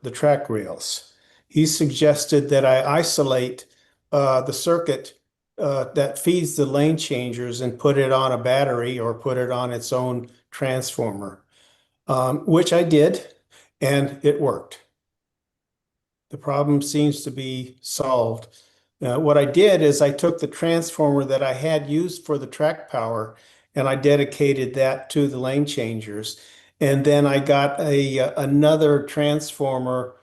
the track rails. He suggested that I isolate the circuit that feeds the lane changers and put it on a battery or put it on its own transformer, which I did, and it worked. The problem seems to be solved. What I did is I took the transformer that I had used for the track power and I dedicated that to the lane changers. And then I got another transformer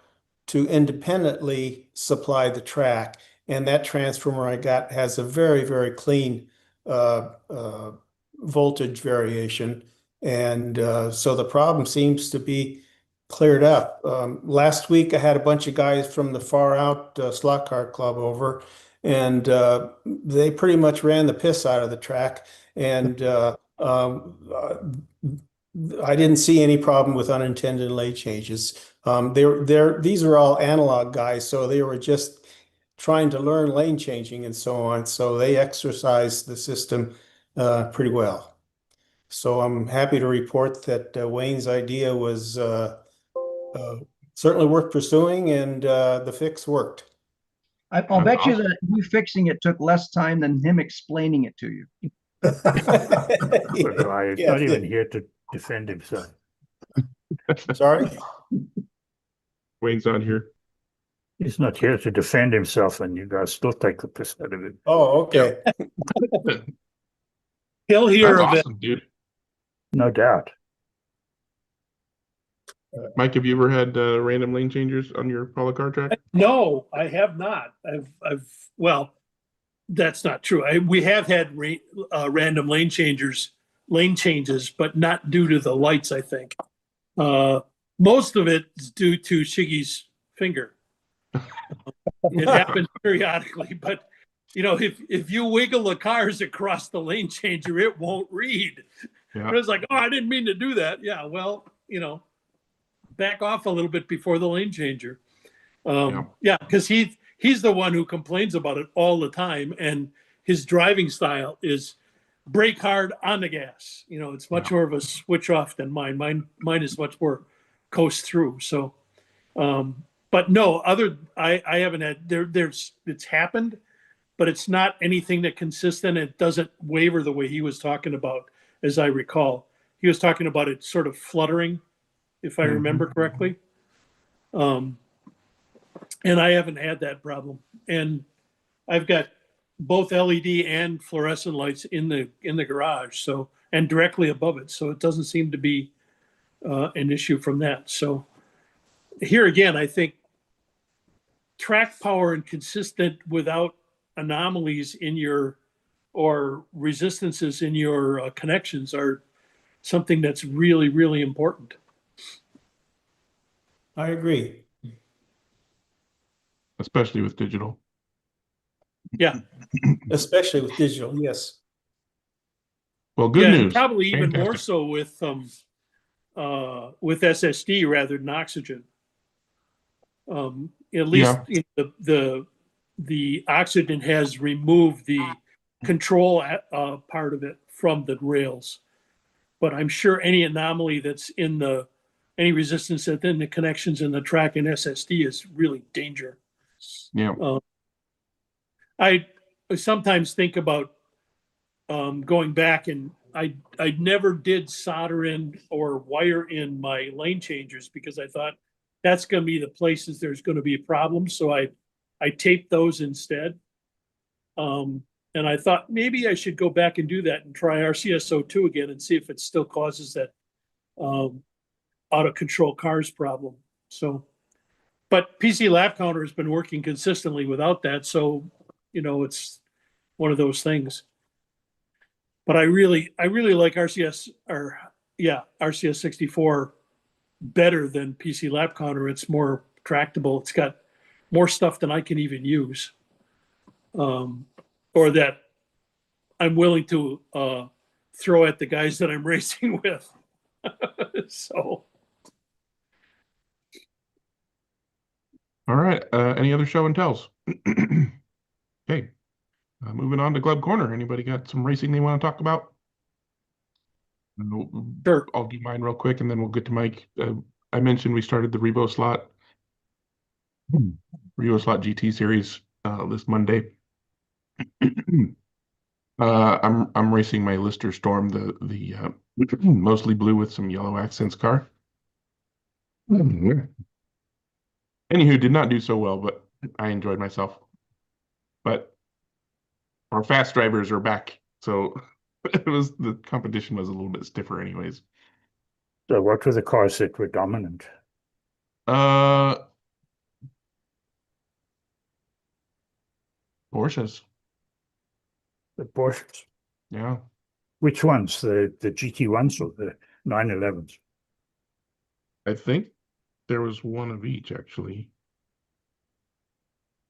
to independently supply the track. And that transformer I got has a very, very clean voltage variation. And so the problem seems to be cleared up. Last week, I had a bunch of guys from the Far Out Slot Car Club over, and they pretty much ran the piss out of the track. And I didn't see any problem with unintended lane changes. These are all analog guys, so they were just trying to learn lane changing and so on. So they exercised the system pretty well. So I'm happy to report that Wayne's idea was certainly worth pursuing, and the fix worked. I'll bet you that you fixing it took less time than him explaining it to you. But Ryan's Yeah, not it even did. here to defend himself. Sorry? Wayne's on here. He's not here to defend himself, and you guys still take the piss out of it. Oh, okay. He'll hear That's of it. awesome, dude. No doubt. Mike, have you ever had random lane changers on your Apollo car track? No, I have not. Well, that's not true. We have had random lane changes, but not due to the lights, I think. Most of it is due to Shiggy's finger. It happens periodically, but you know, if you wiggle the cars across the lane changer, it won't read. Yeah. And it's like, oh, I didn't mean to do that. Yeah, well, you know, back off a little bit before the lane changer. Yeah, because he's the one who complains about it all the time, and his driving style is brake hard on the gas. You know, it's much more of a switch off than mine. Mine is much more coast through. So, but no, I haven't had it's happened, but it's not anything that consistent. It doesn't waver the way he was talking about, as I recall. He was talking about it sort of fluttering, if I remember correctly. And I haven't had that problem. And I've got both LED and fluorescent lights in the garage, so, and directly above it. So it doesn't seem to be an issue from that. So here again, I think track power and consistent without anomalies in your or resistances in your connections are something that's really, really important. I agree. Especially with digital. Yeah. Especially with digital, yes. Well, good Yeah, news. and probably even more Fantastic. so with SSD rather than oxygen. At least the oxygen has removed the control part of it from the rails. But I'm sure any anomaly that's in any resistance that's in the connections in the track and SSD is really danger. Yeah. I sometimes think about going back, and I never did solder in or wire in my lane changers because I thought that's going to be the places there's going to be a problem. So I taped those instead. And I thought maybe I should go back and do that and try RCSO2 again and see if it still causes that out of control cars problem. So, but PC lap counter has been working consistently without that. So, you know, it's one of those things. But I really like RCS 64 better than PC lap counter. It's more tractable. It's got more stuff than I can even use, or that I'm willing to throw at the guys that I'm racing with. So. All right. Any other show and tells? Okay. Moving on to Glove Corner. Anybody got some racing they want to talk about? Sure. I'll do mine real quick, and then we'll get to Mike. I mentioned we started the Revo Slot GT series this Monday. I'm racing my Lister Storm, the mostly blue with some yellow accents car. Anywho, did not do so well, but I enjoyed myself. But our fast drivers are back, so the competition was a little bit stiffer, anyways. So what were the cars that were dominant? Porsches. The Porsches. Yeah. Which ones? The GT1s or the 911s? I think there was one of each, actually.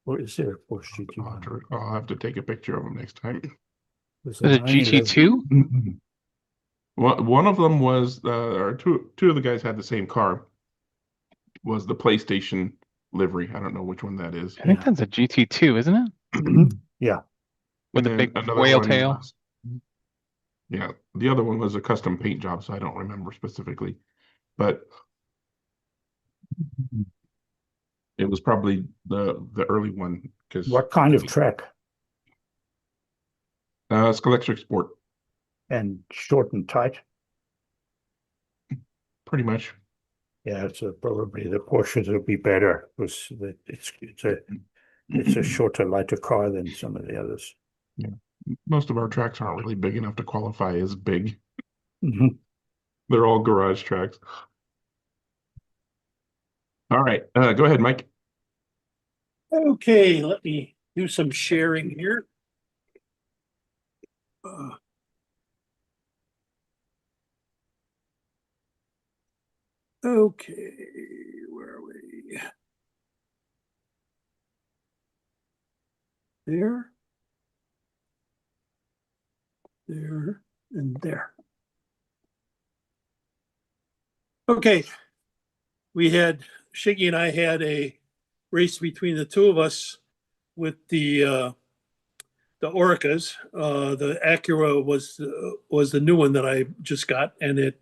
Or is there a Porsche GT1? I'll have to take a picture of them next time. Was Is it GT2? One of them was, or two of the guys had the same car. Was the PlayStation livery? I don't know which one that is. I think that's a GT2, isn't it? Yeah. With And the then big another whale one tail. was- yeah, the other one was a custom paint job, so I don't remember specifically, but it was probably the early one because What kind of track? Electric Sport, And short and tight? pretty much. Yeah, so probably the Porsches will be better because it's a shorter, lighter car than some of the others. Yeah, most of our tracks aren't really big enough to qualify as big. Mhm. They're all garage tracks. All right, go ahead, Mike. Okay, let me do some sharing here. Okay, where are we? There. there, and there. Okay, Shiggy and I had a race between the two of us with the Orcas. The Acura was the new one that I just got, and it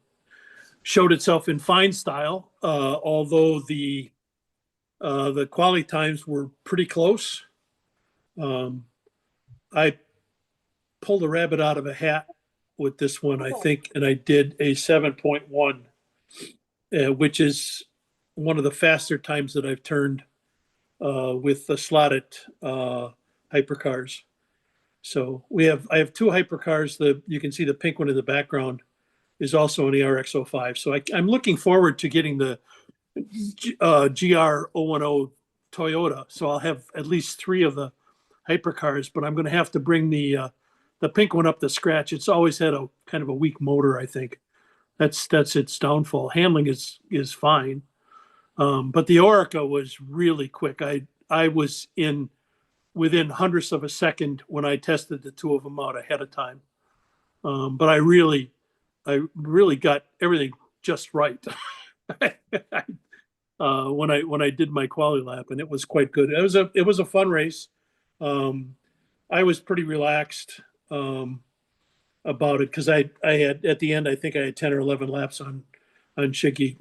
showed itself in fine style. Although the quality times were pretty close. I pulled a rabbit out of a hat with this one, I think, and I did a 7.1, which is one of the faster times that I've turned with the slotted hypercars. So I have two hypercars. You can see the pink one in the background is also an ERX05. So I'm looking forward to getting the GR010 Toyota. So I'll have at least 3 of the hypercars, but I'm going to have to bring the pink one up to scratch. It's always had a kind of a weak motor, I think. That's its downfall. Handling is fine. But the Orica was really quick. I was within hundredths of a second when I tested the two of them out ahead of time. But I really got everything just right when I did my quality lap, and it was quite good. It was a fun race. I was pretty relaxed about it because I had at the end, I think I had 10 or 11 laps on Shiggy.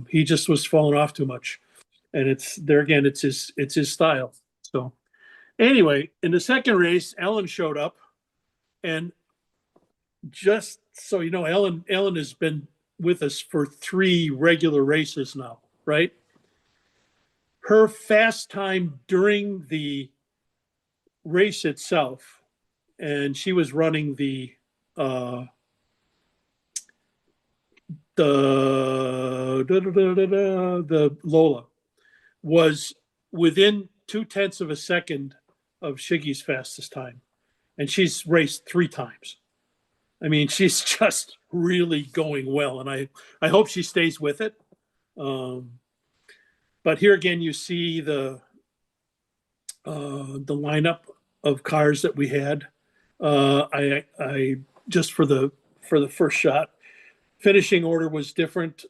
He just was falling off too much, and it's his style. So anyway, in the second race, Ellen showed up, and just so you know, Ellen has been with us for 3 regular races now, right? Her fast time during the race itself, and she was running the Lola, was within 0.2 of a second of Shiggy's fastest time, and she's raced 3 times. I mean, she's just really going well, and I hope she stays with it. But here again, you see the lineup of cars that we had. I just for the first shot, finishing order was different.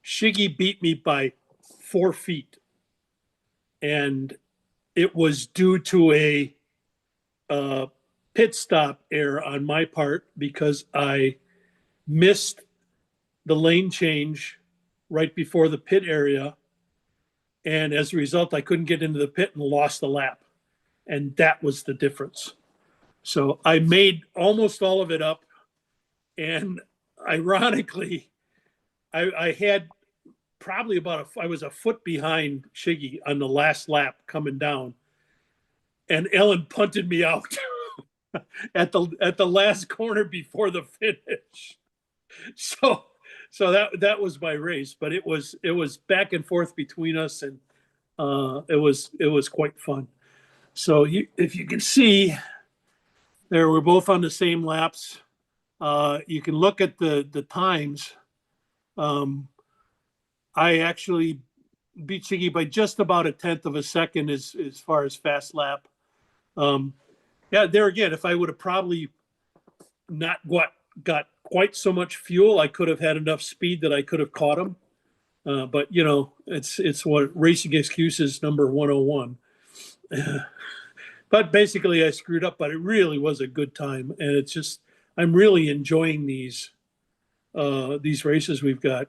Shiggy beat me by 4 feet, and it was due to a pit stop error on my part because I missed the lane change right before the pit area, and as a result, I couldn't get into the pit and lost the lap, and that was the difference. So I made almost all of it up, and ironically, I had probably I was a foot behind Shiggy on the last lap coming down, and Ellen punted me out at the last corner before the finish. So that was my race, but it was back and forth between us, and it was quite fun. So if you can see there, we're both on the same laps. You can look at the times. I actually beat Shiggy by just about 1/10 of a second as far as fast lap. Yeah, there again, if I would have probably not got quite so much fuel, I could have had enough speed that I could have caught him. But you know, it's what racing excuses number 101. But basically, I screwed up. But it really was a good time, and it's just I'm really enjoying these races we've got,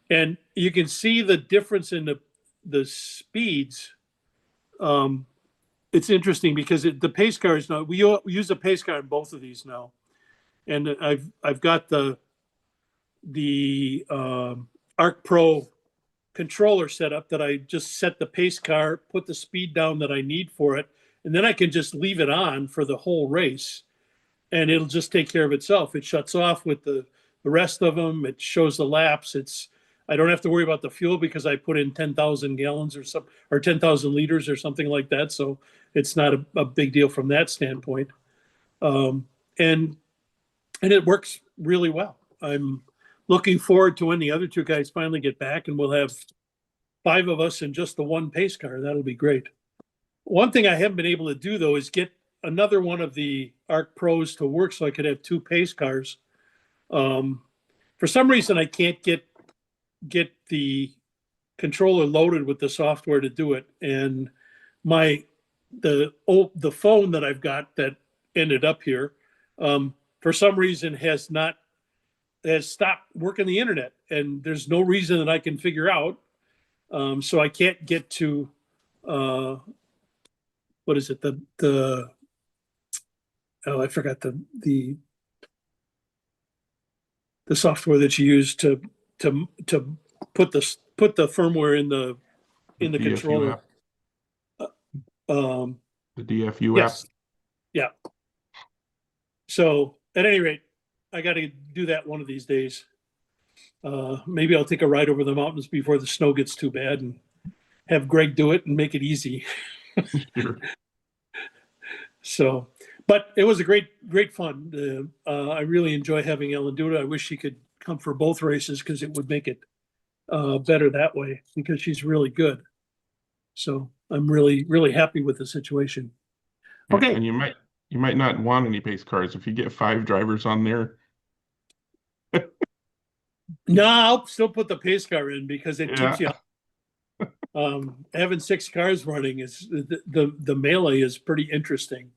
and you can see the difference in the speeds. It's interesting because the pace cars now we use a pace car in both of these now, and I've got the Arc Pro controller set up that I just set the pace car, put the speed down that I need for it, and then I can just leave it on for the whole race, and it'll just take care of itself. It shuts off with the rest of them. It shows the laps. I don't have to worry about the fuel because I put in 10,000 gallons or 10,000 liters or something like that. So it's not a big deal from that standpoint. And it works really well. I'm looking forward to when the other 2 guys finally get back, and we'll have 5 of us in just the one pace car. That'll be great. One thing I haven't been able to do though is get another one of the Arc Pros to work so I could have 2 pace cars. For some reason, I can't get the controller loaded with the software to do it. And the phone that I've got that ended up here, for some reason has stopped working the internet, and there's no reason that I can figure out. So I can't get to what is it? I forgot the software that you use to put the firmware in the DFU controller. app. Um, The DFU yes, app. yeah. So at any rate, I got to do that one of these days. Maybe I'll take a ride over the mountains before the snow gets too bad and have Greg do it and make it easy. Sure. So, but it was a great fun. I really enjoy having Ellen do it. I wish she could come for both races because it would make it better that way, because she's really good. So I'm really, really happy with the situation. Okay. And you might not want any pace cars if you get 5 drivers on there. No, I'll still put the pace car in because it keeps you. Having 6 cars running is the melee is pretty interesting.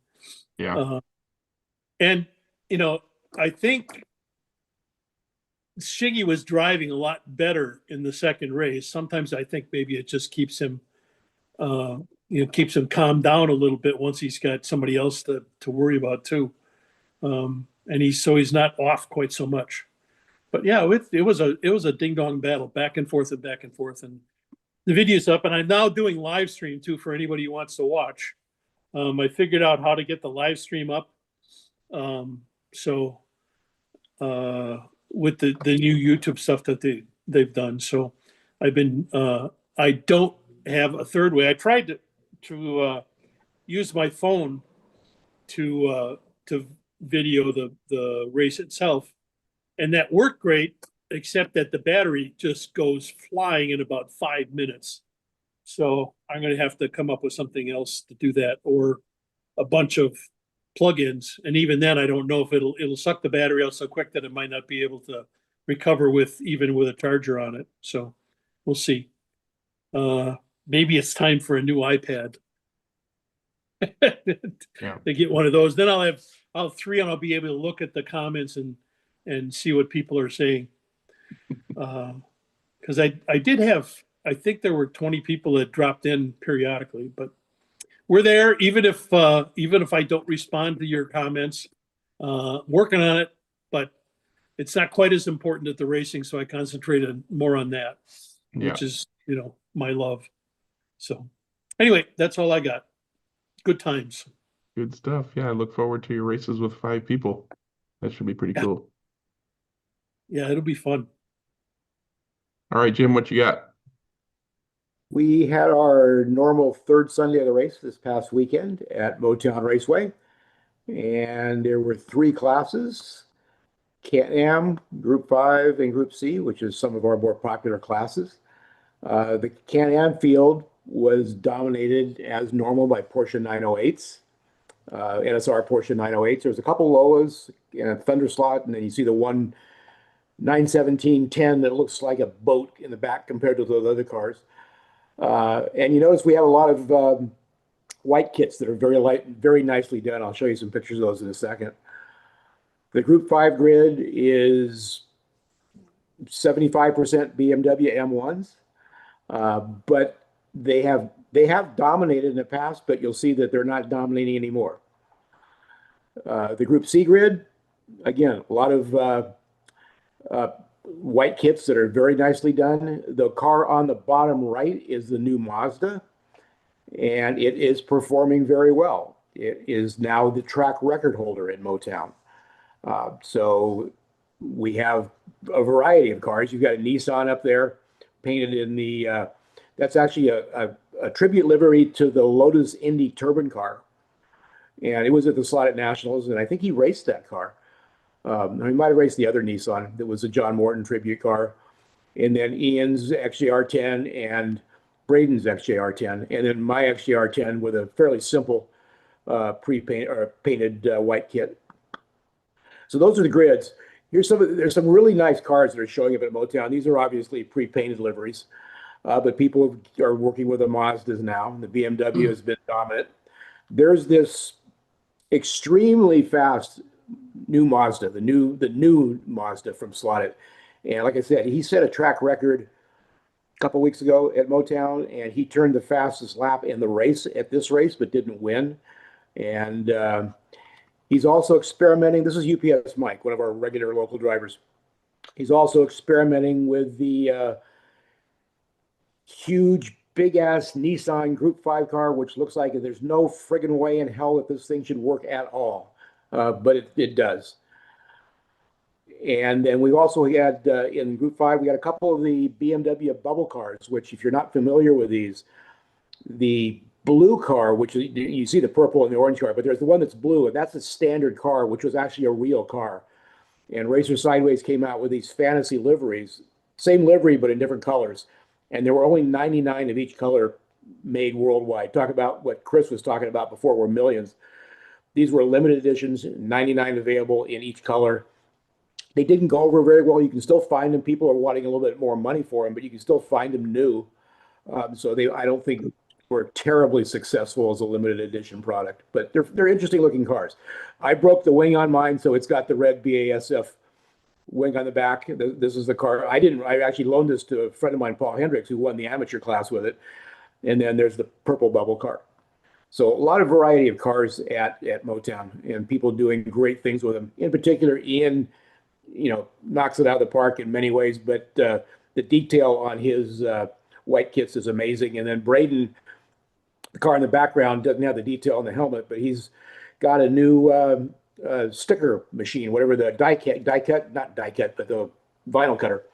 Yeah. And I think Shiggy was driving a lot better in the second race. Sometimes I think maybe it just keeps him, keeps him calmed down a little bit once he's got somebody else to worry about too. And he's not off quite so much. But yeah, it was a ding dong battle, back and forth, and the video's up, and I'm now doing live stream too for anybody who wants to watch. I figured out how to get the live stream up. With the new YouTube stuff that they've done. So I've been, I don't have a third way. I tried to use my phone to video the race itself, and that worked great, except that the battery just goes flying in about 5 minutes. So I'm going to have to come up with something else to do that, or a bunch of plugins. And even then, I don't know if it'll suck the battery out so quick that it might not be able to recover even with a charger on it. So we'll see. Maybe it's time for a new iPad. To get one of those. Then I'll have 3, and I'll be able to look at the comments and see what people are saying. Because I did have, I think there were 20 people that dropped in periodically, but we're there, even if I don't respond to your comments. Working on it, but it's not quite as important at the racing, so I concentrated more on that, which is my love. So anyway, that's all I got. Good times. Good stuff. Yeah, I look forward to your races with 5 people. That should be pretty cool. Yeah, it'll be fun. All right, Jim, what you got? We had our normal third Sunday of the race this past weekend at Motown Raceway, and there were 3 classes: Can-Am, Group 5, and Group C, which is some of our more popular classes. The Can-Am field was dominated as normal by Porsche 908s, NSR Porsche 908s. There's a couple Lolas and a Thunder slot, and then you see the one 917-10 that looks like a boat in the back compared to those other cars. And you notice we have a lot of white kits that are very light, very nicely done. I'll show you some pictures of those in a second. The Group 5 grid is 75% BMW M1s, but they have dominated in the past, but you'll see that they're not dominating anymore. The Group C grid, again, a lot of white kits that are very nicely done. The car on the bottom right is the new Mazda, and it is performing very well. It is now the track record holder in Motown. So we have a variety of cars. You've got a Nissan up there painted in the, that's actually a tribute livery to the Lotus Indy Turbine car. And it was at the slot at Nationals, and I think he raced that car. He might have raced the other Nissan that was a John Morton tribute car. And then Ian's XJR10 and Braden's XJR10. And then my XJR10 with a fairly simple pre-paint or painted white kit. So those are the grids. There's some really nice cars that are showing up at Motown. These are obviously pre-painted liveries, but people are working with the Mazdas now. The BMW has been dominant. There's this extremely fast new Mazda, the new Mazda from Slotted. And like I said, he set a track record a couple weeks ago at Motown, and he turned the fastest lap in the race at this race, but didn't win. And he's also experimenting. This is UPS Mike, one of our regular local drivers. He's also experimenting with the huge, big ass Nissan Group 5 car, which looks like there's no friggin' way in hell that this thing should work at all. But it does. And then we've also had in Group 5, we got a couple of the BMW bubble cars, which if you're not familiar with these, the blue car, which you see the purple and the orange car, but there's the one that's blue, and that's a standard car, which was actually a real car. And Racer Sideways came out with these fantasy liveries, same livery, but in different colors. And there were only 99 of each color made worldwide. Talk about what Chris was talking about before, were millions. These were limited editions, 99 available in each color. They didn't go over very well. You can still find them. People are wanting a little bit more money for them, but you can still find them new. So I don't think were terribly successful as a limited edition product, but they're interesting looking cars. I broke the wing on mine, so it's got the red BASF wing on the back. This is the car. I actually loaned this to a friend of mine, Paul Hendricks, who won the amateur class with it. And then there's the purple bubble car. So a lot of variety of cars at Motown, and people doing great things with them. In particular, Ian, knocks it out of the park in many ways, but the detail on his white kits is amazing. And then Braden, the car in the background, doesn't have the detail on the helmet, but he's got a new sticker machine, whatever the not die cut, but the vinyl cutter.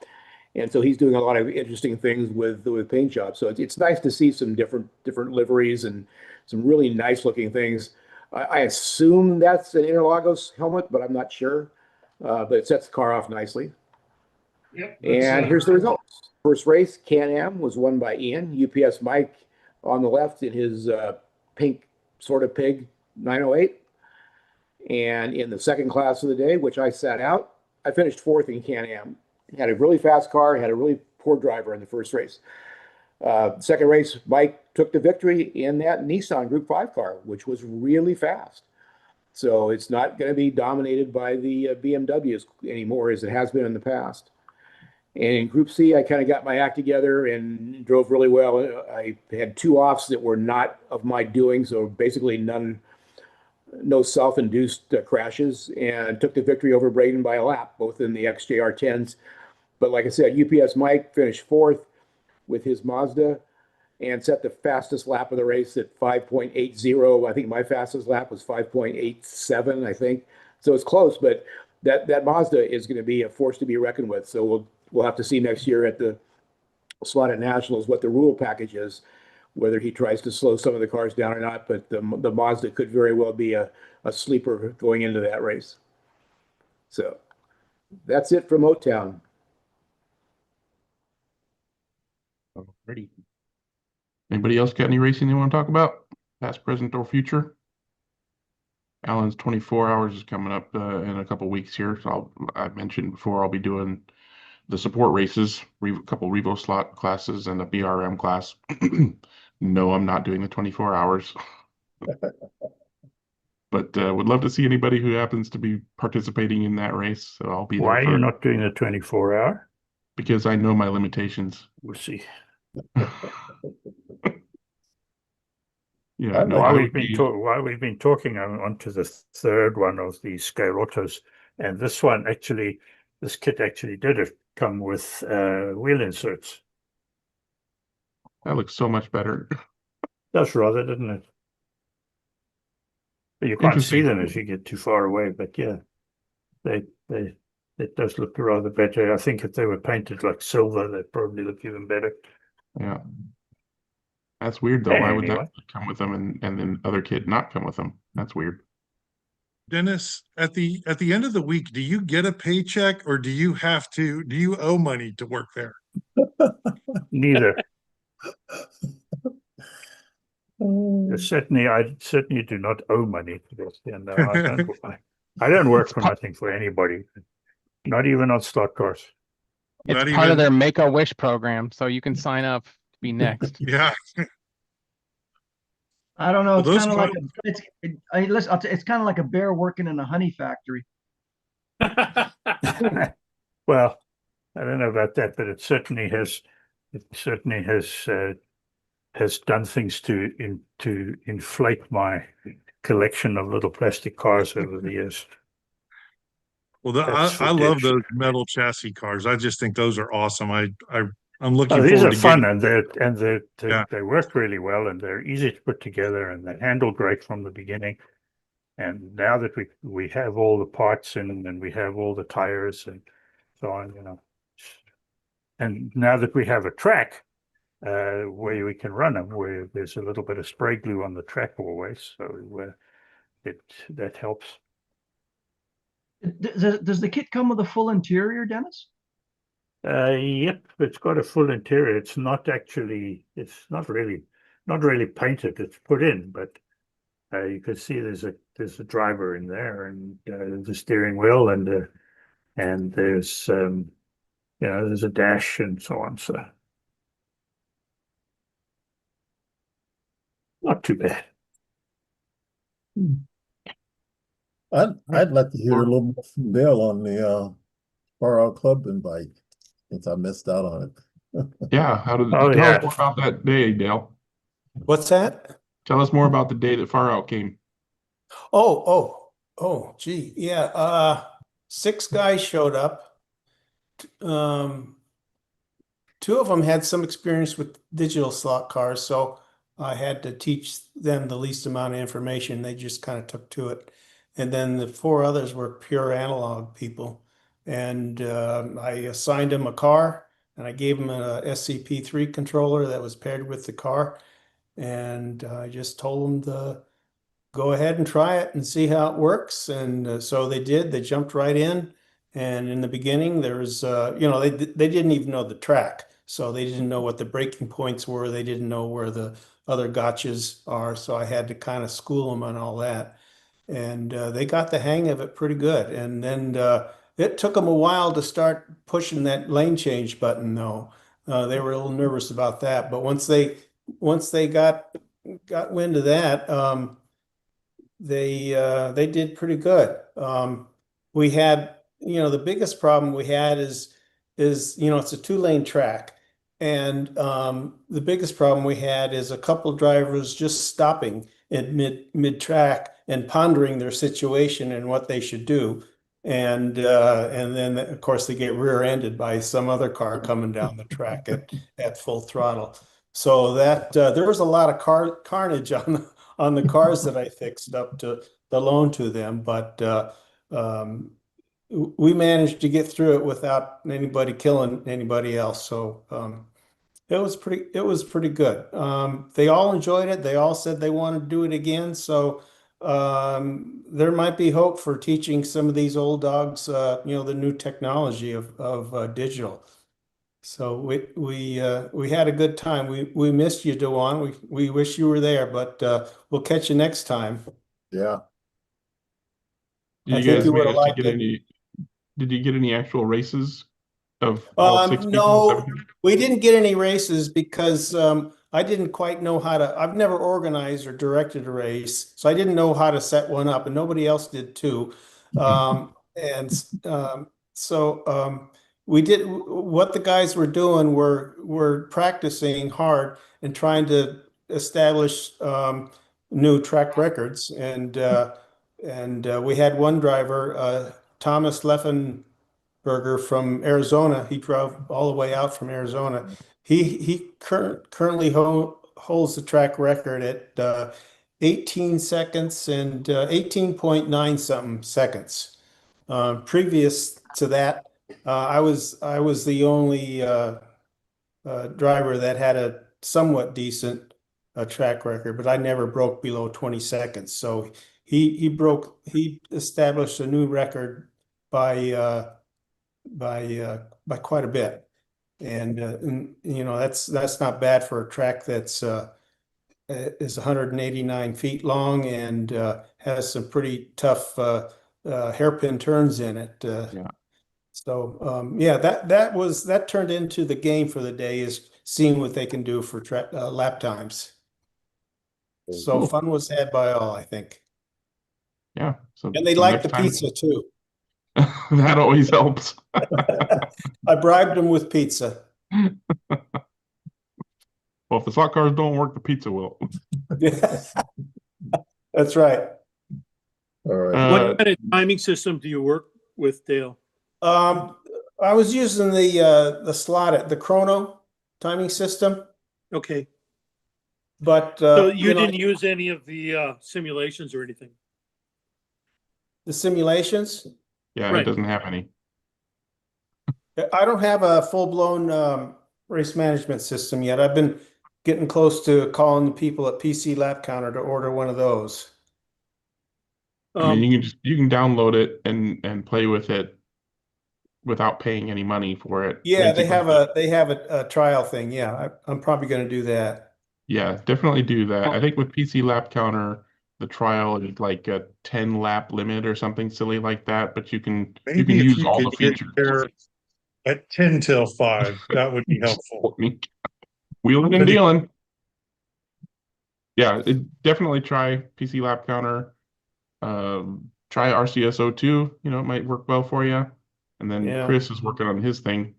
And so he's doing a lot of interesting things with paint jobs. So it's nice to see some different liveries and some really nice looking things. I assume that's an Interlagos helmet, but I'm not sure. But it sets the car off nicely. Yep. And here's the results. First race, Can-Am, was won by Ian. UPS Mike on the left in his pink sort of pig 908. And in the second class of the day, which I sat out, I finished fourth in Can-Am. Had a really fast car, had a really poor driver in the first race. Second race, Mike took the victory in that Nissan Group 5 car, which was really fast. So it's not going to be dominated by the BMWs anymore as it has been in the past. And in Group C, I kind of got my act together and drove really well. I had two offs that were not of my doing, so basically no self-induced crashes, and took the victory over Braden by a lap, both in the XJR 10s. But like I said, UPS Mike finished fourth with his Mazda and set the fastest lap of the race at 5.80. I think my fastest lap was 5.87, I think. So it's close, but that Mazda is going to be a force to be reckoned with. So we'll have to see next year at the Slotted Nationals what the rule package is, whether he tries to slow some of the cars down or not. But the Mazda could very well be a sleeper going into that race. So that's it from Motown. Alrighty. Anybody else got any racing they want to talk about? Past, present, or future? Alan's 24 hours is coming up in a couple weeks here. So I mentioned before I'll be doing the support races, a couple Revo slot classes and a BRM class. No, I'm not doing the 24 hours. But would love to see anybody who happens to be participating in that race. So I'll be there. Why are you not doing the 24-hour? Because I know my limitations. We'll see. Yeah, no, While we've been talking, I'm on to the third one of the scale autos, and this kit actually did come with wheel inserts. that looks so much better. Does rather, doesn't it? But you can't see them if you get too far away. But yeah, it does look rather better. I think if they were painted like silver, they'd probably look even better. Yeah. That's weird though. Why would Anyway. that come with them and then other kid not come with them? That's weird. Dennis, at the end of the week, do you get a paycheck or do you owe money to work there? Neither. I certainly do not owe money to this. And I don't work for nothing for anybody, not even on slot cars. It's Not part of even, their Make-A-Wish program, so you can sign up to be next. yeah. I don't know. Well, It's those kind of like pho- listen, it's kind of like a bear working in a honey factory. Well, I don't know about that, but it certainly has done things to inflate my collection of little plastic cars over the years. well, That's for I love damn sure. those metal chassis cars. I just think those are awesome. I'm Oh, looking these forward are to fun, getting. and Yeah. they work really well, and they're easy to put together, and they handle great from the beginning. And now that we have all the parts and we have all the tires and so on, and now that we have a track where we can run them, where there's a little bit of spray glue on the track always, so that helps. Does the kit come with a full interior, Dennis? Yep, it's got a full interior. It's not really painted. It's put in, but you can see there's a driver in there, and the steering wheel, and there's there's a dash and so on. So not too bad. I'd like to hear a little more from Dale on the Far Out Club invite, since I missed out on it. Yeah, Oh, tell us yeah. more about that day, Dale. What's that? Tell us more about the day that Far Out came. Gee. Yeah. 6 guys showed up. Um, 2 of them had some experience with digital slot cars, so I had to teach them the least amount of information. They just kind of took to it. And then the 4 others were pure analog people. And I assigned them a car, and I gave them a SCP-3 controller that was paired with the car. And I just told them to go ahead and try it and see how it works. And so they did. They jumped right in. And in the beginning, there was, they didn't even know the track. So they didn't know what the breaking points were. They didn't know where the other gotchas are. So I had to kind of school them on all that. And they got the hang of it pretty good. And then it took them a while to start pushing that lane change button, though. They were a little nervous about that. But once they got wind of that, they did pretty good. We had, the biggest problem we had is it's a 2-lane track, and the biggest problem we had is a couple drivers just stopping in mid track and pondering their situation and what they should do. And then of course they get rear-ended by some other car coming down the track at full throttle. So that there was a lot of carnage on the cars that I fixed up to the loan to them, but um, we managed to get through it without anybody killing anybody else. So it was pretty good. They all enjoyed it. They all said they want to do it again. So there might be hope for teaching some of these old dogs, the new technology of digital. So we had a good time. We missed you, Dewan. We wish you were there, but we'll catch you next time. Yeah. Did I you think guys you would have manage to liked get it. any? Did you get any actual races of all 6 people? No, we didn't get any races because I didn't quite know how to. I've never organized or directed a race, so I didn't know how to set one up, and nobody else did too. And so we did what the guys were doing were practicing hard and trying to establish new track records, and we had one driver, Thomas Leffenberger from Arizona. He drove all the way out from Arizona. He currently holds the track record at 18 seconds and 18.9 something seconds. Previous to that, I was the only driver that had a somewhat decent track record, but I never broke below 20 seconds. So he established a new record by by quite a bit, and that's not bad for a track that's is 189 feet long and has some pretty tough hairpin turns in it. Yeah. So yeah, that turned into the game for the day, is seeing what they can do for lap times. So Cool. fun was had by all, I think. Yeah. So And they so liked next the time- pizza too. that always helps. I bribed them with pizza. Well, if the slot cars don't work, the pizza will. That's right. All right. What kind of timing system do you work with, Dale? I was using the chrono timing system, Okay, but so you you know, didn't use any of the simulations or anything? the simulations. Yeah, it Right. doesn't have any. I don't have a full-blown race management system yet. I've been getting close to calling the people at PC Lap Counter to order one of those. I mean, you can download it and play with it without paying any money for it. Yeah, they basically. have a trial thing. Yeah, I'm probably going to do that. Yeah, definitely do that. I think with PC Lap Counter, the trial is like a 10 lap limit or something silly like that, but you can Maybe if use you all could the get features. there at 10 till 5, that would be helpful. Wheeling and But if- dealing. Yeah, definitely try PC Lap Counter. Try RCSO2, it might work well for you. And then Yeah. Chris is working on his thing.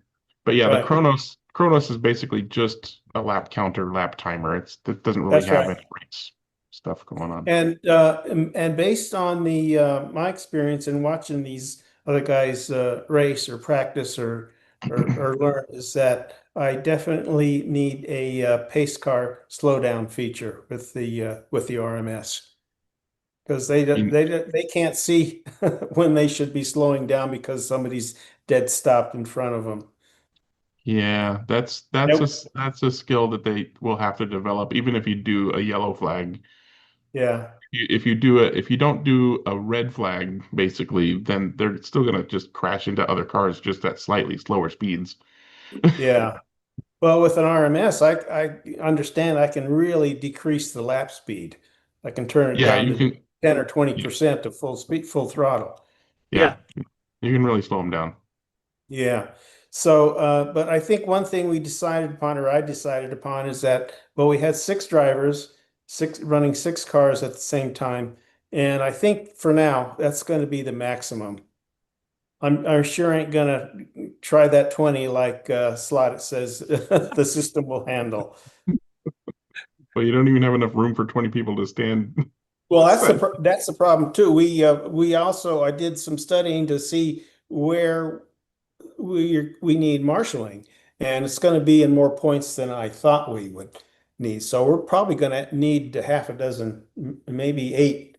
But yeah, Right. the Chronos is basically just a lap counter, lap timer. It doesn't really That's have right. any race stuff going on. And based on my experience in watching these other guys race or practice or learn, is that I definitely need a pace car slowdown feature with the RMS, because they can't see when they should be slowing down because somebody's dead stopped in front of them. Yeah, that's a skill that they will have to develop, even if you do a yellow flag. Yeah. If you don't do a red flag, basically, then they're still gonna just crash into other cars just at slightly slower speeds. Yeah. Well, with an RMS, I understand I can really decrease the lap speed. I can turn it Yeah, down you to can. 10 or 20% to full speed, full throttle. Yeah, you can really slow them down. Yeah. So, but I think one thing we decided upon, or I decided upon, is that, well, we had 6 drivers, running 6 cars at the same time. And I think for now, that's going to be the maximum. I'm sure ain't gonna try that 20 like Slot it says the system will handle. Well, you don't even have enough room for 20 people to stand. Well, that's the problem too. We also, I did some studying to see where we need marshaling, and it's going to be in more points than I thought we would need. So we're probably going to need half a dozen, maybe 8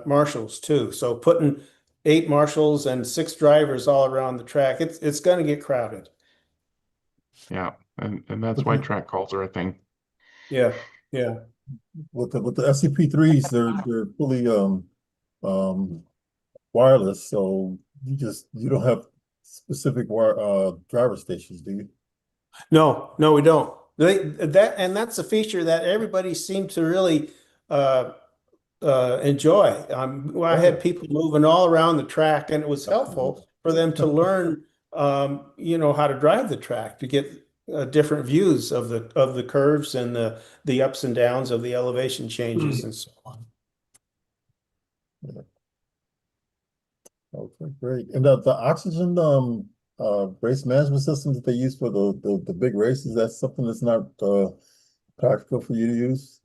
marshals too. So putting 8 marshals and 6 drivers all around the track, it's going to get crowded. Yeah, and that's why track calls are a thing. Yeah, yeah. With the SCP-3s, they're fully wireless, so you don't have specific driver stations, do you? No, we don't. That's a feature that everybody seemed to really enjoy. I had people moving all around the track, and it was helpful for them to learn, how to drive the track, to get different views of the curves and the ups and downs of the elevation changes and so on. Okay, great. And the oxygen race management systems that they use for the big races, that's something that's not practical for you to use?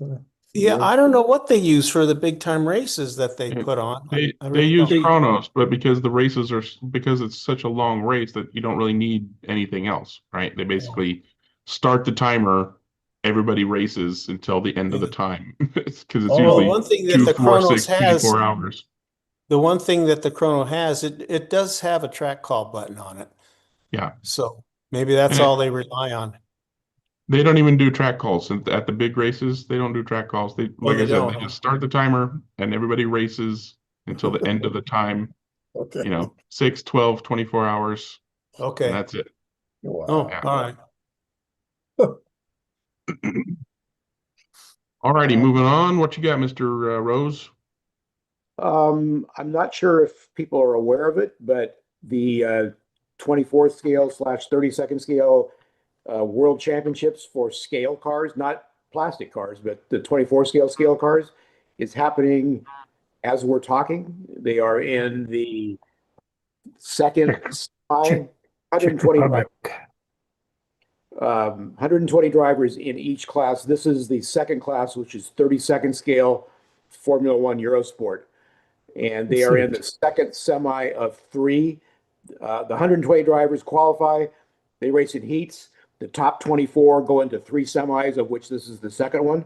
Yeah, I don't know what they use for the big time races that they put on. They I really use don't. Chronos, but because because it's such a long race that you don't really need anything else, right? They basically start the timer, everybody races until the end of the time. Because it's Well, usually one thing that 2, the 4, Chronos 6, 24 hours. The one thing that the Chrono has, it does have a track call button on it. Yeah. So maybe that's all they rely on. They don't even do track calls at the big races. They don't do track calls. Like I said, they just start the timer and everybody races until the end of the time. Okay. 6, 12, 24 hours. Okay. And that's it. Wow. Oh, Yeah. all right. All righty, moving on. What you got, Mr. Rose? I'm not sure if people are aware of it, but the 24th scale / 32nd scale World Championships for scale cars, not plastic cars, but the 24 scale cars, is happening as we're talking. They are in the second Czech 120 Republic. 120 drivers in each class. This is the second class, which is 32nd scale Formula One Eurosport. And they are in the second semi of three. The 120 drivers qualify. They race in heats. The top 24 go into three semis, of which this is the second one.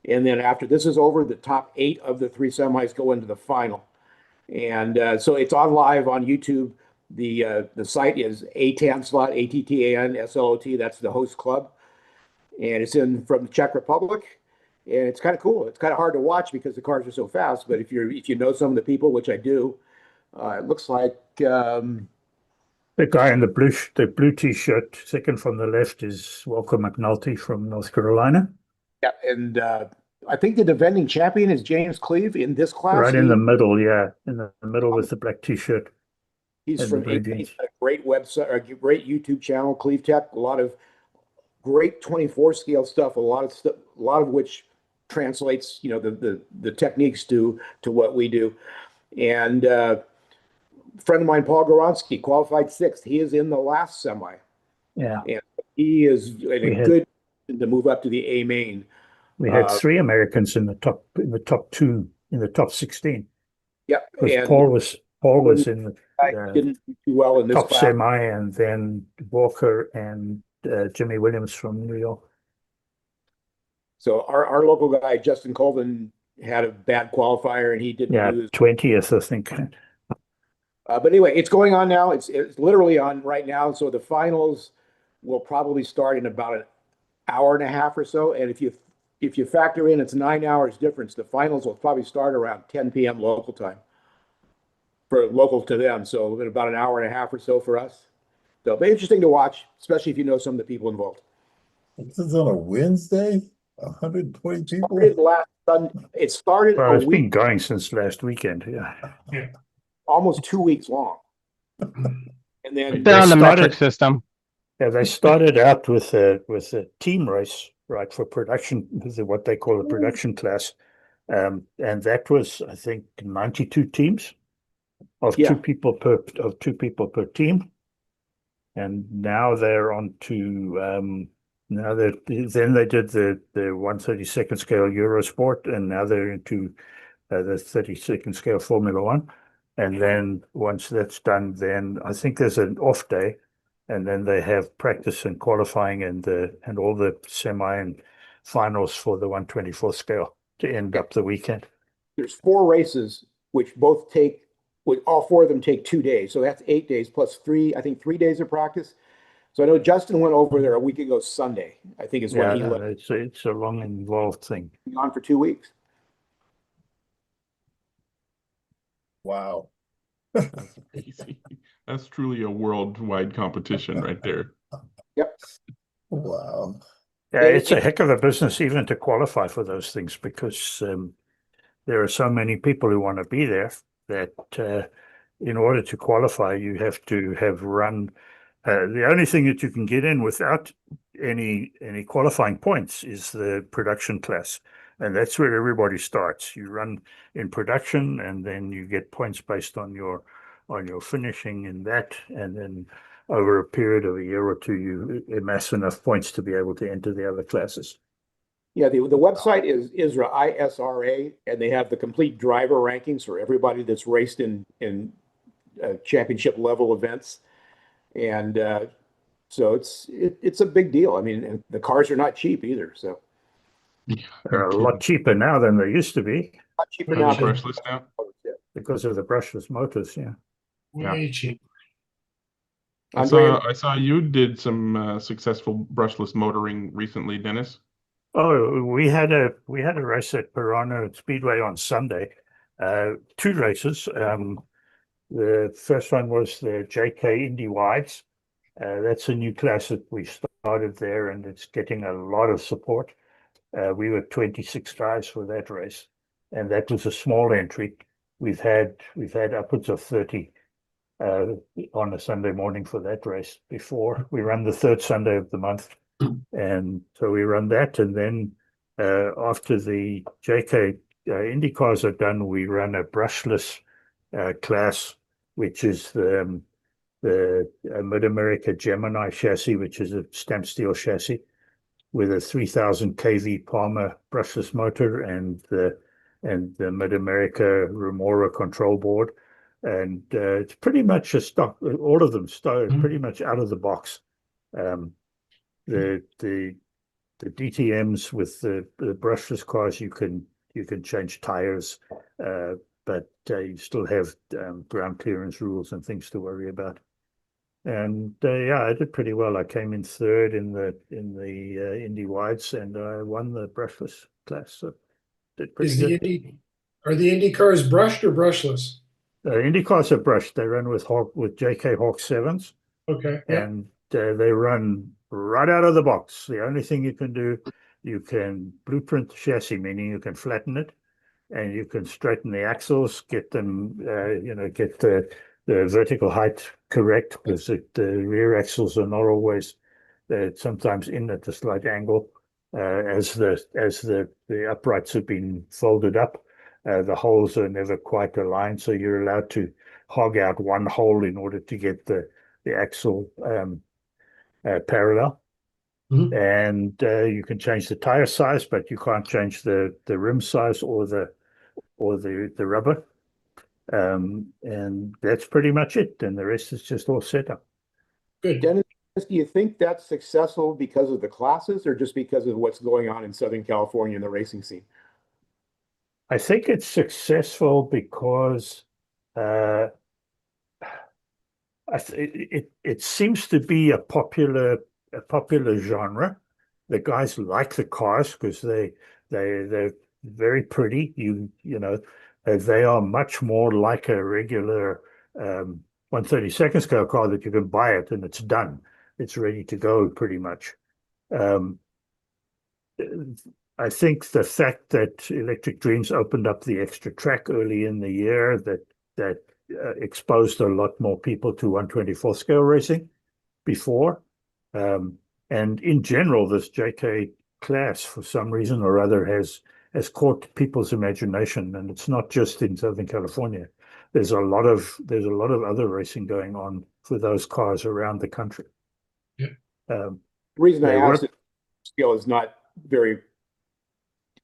And then after this is over, the top 8 of the three semis go into the final. And so it's on live on YouTube. The site is ATAN slot, ATTAN SLOT. That's the host club, and it's in from the Czech Republic. And it's kind of cool. It's kind of hard to watch because the cars are so fast. But if you know some of the people, which I do, it looks like The guy in the blue t-shirt, second from the left, is Walker McNulty from North Carolina. yeah. And I think the defending champion is James Cleve in this class. Right in the middle, yeah, in the middle with the black t-shirt. He's and from the blue he's jeans. got a great website, a great YouTube channel, Cleve Tech. A lot of great 24 scale stuff. A lot of which translates, the techniques to what we do. And a friend of mine, Paul Goronsky, qualified 6th. He is in the last semi, Yeah, and he is in We a had- good to move up to the A main. we had 3 Americans in the top 2 in the top 16. Yep, Because and Paul was in the I didn't do too well in this top class. semi, and then Walker and Jimmy Williams from New York. So our local guy, Justin Colvin, had a bad qualifier and he didn't Yeah, lose. 20th, I think. But anyway, it's going on now. It's literally on right now. So the finals will probably start in about an hour and a half or so. And if you factor in it's 9 hours difference, the finals will probably start around 10 p.m. local time for local to them. So in about an hour and a half or so for us. So it'll be interesting to watch, especially if you know some of the people involved. This is on a Wednesday, 120 people. Started last Sunday. It started Well, a it's been week, going since last weekend. Yeah, almost 2 weeks long. And then They're on the started- metric system. yeah. They started out with a team race, right, for production, what they call a production class, and that was, I think, 92 teams of Yeah. 2 people per team. And now they're on to now then they did the 132nd scale Eurosport, and now they're into the 32nd scale Formula One. And then once that's done, then I think there's an off day, and then they have practice and qualifying and all the semi and finals for the 124 scale to end up the weekend. there's 4 races, which all 4 of them take 2 days. So that's 8 days plus 3, I think 3 days of practice. So I know Justin went over there a week ago Sunday, I think is when he left, it's a long involved thing. on for 2 weeks. Wow. Easy. That's truly a worldwide competition right there. Yep. Wow. Yeah, it's a heck of a business even to qualify for those things, because there are so many people who want to be there that in order to qualify, you have to have run. The only thing that you can get in without any qualifying points is the production class, and that's where everybody starts. You run in production, and then you get points based on your finishing in that, and then over a period of a year or two, you amass enough points to be able to enter the other classes. Yeah, the website is ISRA, ISRA, and they have the complete driver rankings for everybody that's raced in championship level events. And so it's a big deal. I mean, and the cars are not cheap either. So They're a lot cheaper now than they used to be not cheaper Really now. brushless now. because of the brushless motors. Yeah. Way cheap. Andre, I saw you did some successful brushless motoring recently, Dennis. Oh, we had a race at Pirano Speedway on Sunday. 2 races. The first one was the JK Indy Wides. That's a new class that we started there, and it's getting a lot of support. We were 26 guys for that race, and that was a small entry. We've had upwards of 30 on a Sunday morning for that race before. We run the third Sunday of the month, and so we run that, and then after the JK Indy cars are done, we run a brushless class, which is the Mid-America Gemini chassis, which is a stamped steel chassis with a 3000 kV Palmer brushless motor and the Mid-America Remora control board. And it's pretty much a stock, all of them started pretty much out of the box. The DTMs with the brushless cars, you can change tires, but you still have ground clearance rules and things to worry about. And yeah, I did pretty well. I came in third in the Indy Wides, and I won the brushless class. So did pretty good. Are the Indy cars brushed or brushless? Indy cars are brushed. They run with JK Hawk 7s. Okay. Yeah. And they run right out of the box. The only thing you can do, you can blueprint the chassis, meaning you can flatten it, and you can straighten the axles, get them, get the vertical height correct, because the rear axles are not always, sometimes in at a slight angle, as the uprights have been folded up. The holes are never quite aligned, so you're allowed to hog out one hole in order to get the axle parallel. And you can change the tire size, but you can't change the rim size or the rubber. And that's pretty much it. And the rest is just all set up. Good. Dennis, do you think that's successful because of the classes or just because of what's going on in Southern California in the racing scene? I think it's successful because it seems to be a popular genre. The guys like the cars because they're very pretty. They are much more like a regular 132nd scale car that you can buy it and it's done. It's ready to go pretty much. I think the fact that Electric Dreams opened up the extra track early in the year that exposed a lot more people to 124th scale racing before. And in general, this JK class, for some reason or other, has caught people's imagination, and it's not just in Southern California. There's a lot of other racing going on for those cars around the country. Yeah. The reason I asked it, scale is not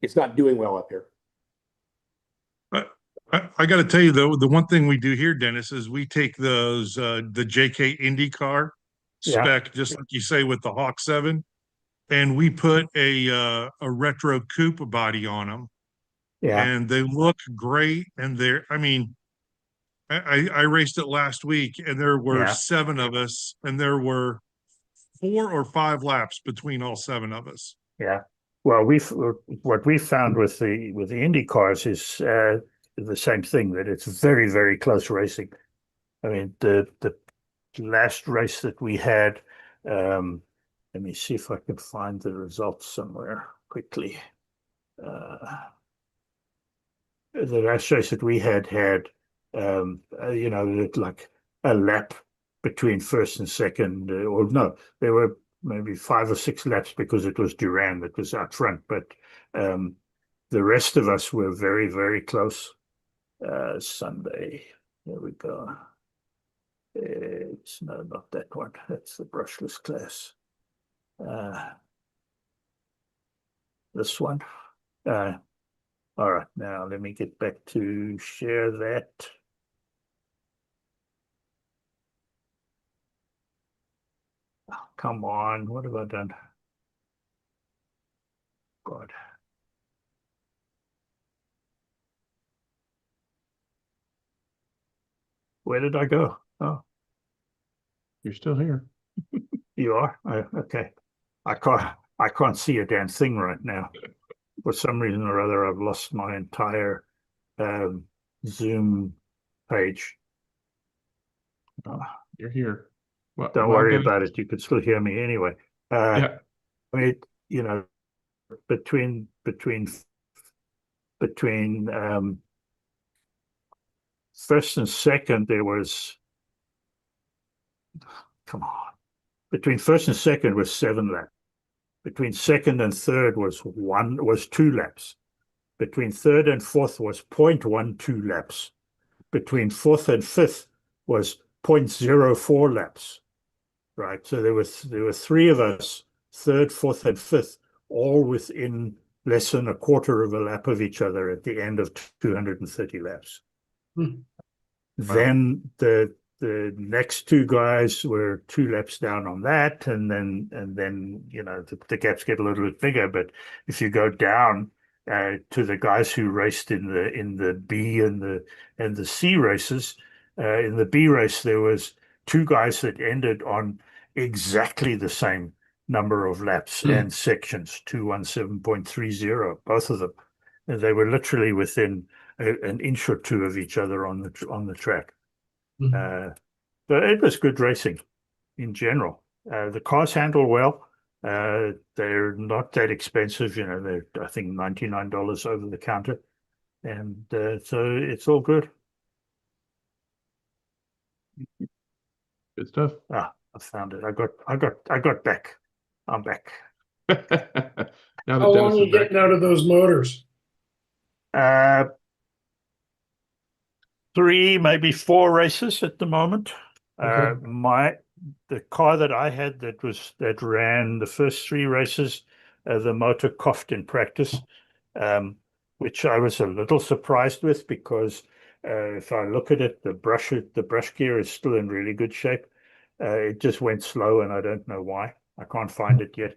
it's not doing well up here. I got to tell you though, the one thing we do here, Dennis, is we take those the JK Indy car spec, just like you say with the Hawk 7, and we put a retro coupe body on them. Yeah, and they look great. And I raced it last week, and there were 7 of us, and there were 4 or 5 laps between all 7 of us. Yeah. Well, what we found with the Indy cars is the same thing, that it's very, very close racing. I mean, the last race that we had, let me see if I can find the results somewhere quickly. The last race that we had like a lap between first and second, or no, there were maybe 5 or 6 laps because it was Duran that was out front, but the rest of us were very, very close. Sunday, there we go. It's not that one. That's the brushless class. This one. All right, now let me get back to share that. Oh, come on, what have I done? God. Where did I go? Oh, You're still here. You are? Okay. I can't see a damn thing right now. For some reason or other, I've lost my entire Zoom page. You're here. Don't worry about it. You could still hear me anyway. Yeah. I mean, between first and second, there was, come on, between first and second was 7 laps. Between second and third was 2 laps. Between third and fourth was 0.12 laps. Between fourth and fifth was 0.04 laps. Right. So there were 3 of us, third, fourth, and fifth, all within less than a quarter of a lap of each other at the end of 230 laps. Hmm. Then the next 2 guys were 2 laps down on that, and then you know the gaps get a little bit bigger. But if you go down to the guys who raced in the B and the C races, in the B race there was 2 guys that ended on exactly the same number of laps and sections, 217.30, both of them. And they were literally within an inch or 2 of each other on the track. But it was good racing in general. The cars handle well. They're not that expensive, you know. They're, I think, $99 over the counter, and so it's all good. Good stuff. I found it. I got back. I'm back. Now that How Dennis long are you is back. getting out of those motors? 3, maybe 4 races at the moment. Okay. The car that I had that ran the first 3 races, the motor coughed in practice, which I was a little surprised with, because if I look at it, the brush gear is still in really good shape. It just went slow, and I don't know why. I can't find it yet.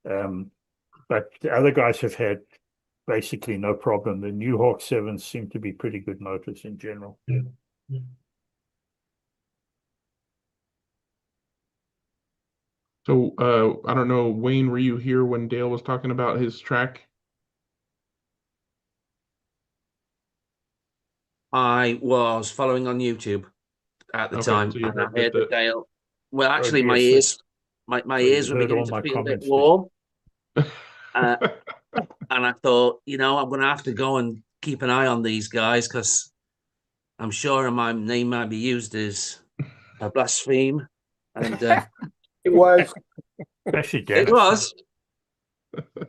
But the other guys have had basically no problem. The new Hawk 7s seem to be pretty good motors in general. Yeah. So I don't know, Wayne, were you here when Dale was talking about his track? I was following on YouTube at the Okay, time, so you and I heard heard that that Dale. Well, actually, yes, my so you ears were heard beginning all to my feel a bit comments then. warm, and I thought, you know, I'm going to have to go and keep an eye on these guys, because I'm sure my name might be used as a blaspheme, and It was. Especially it Dennis. was.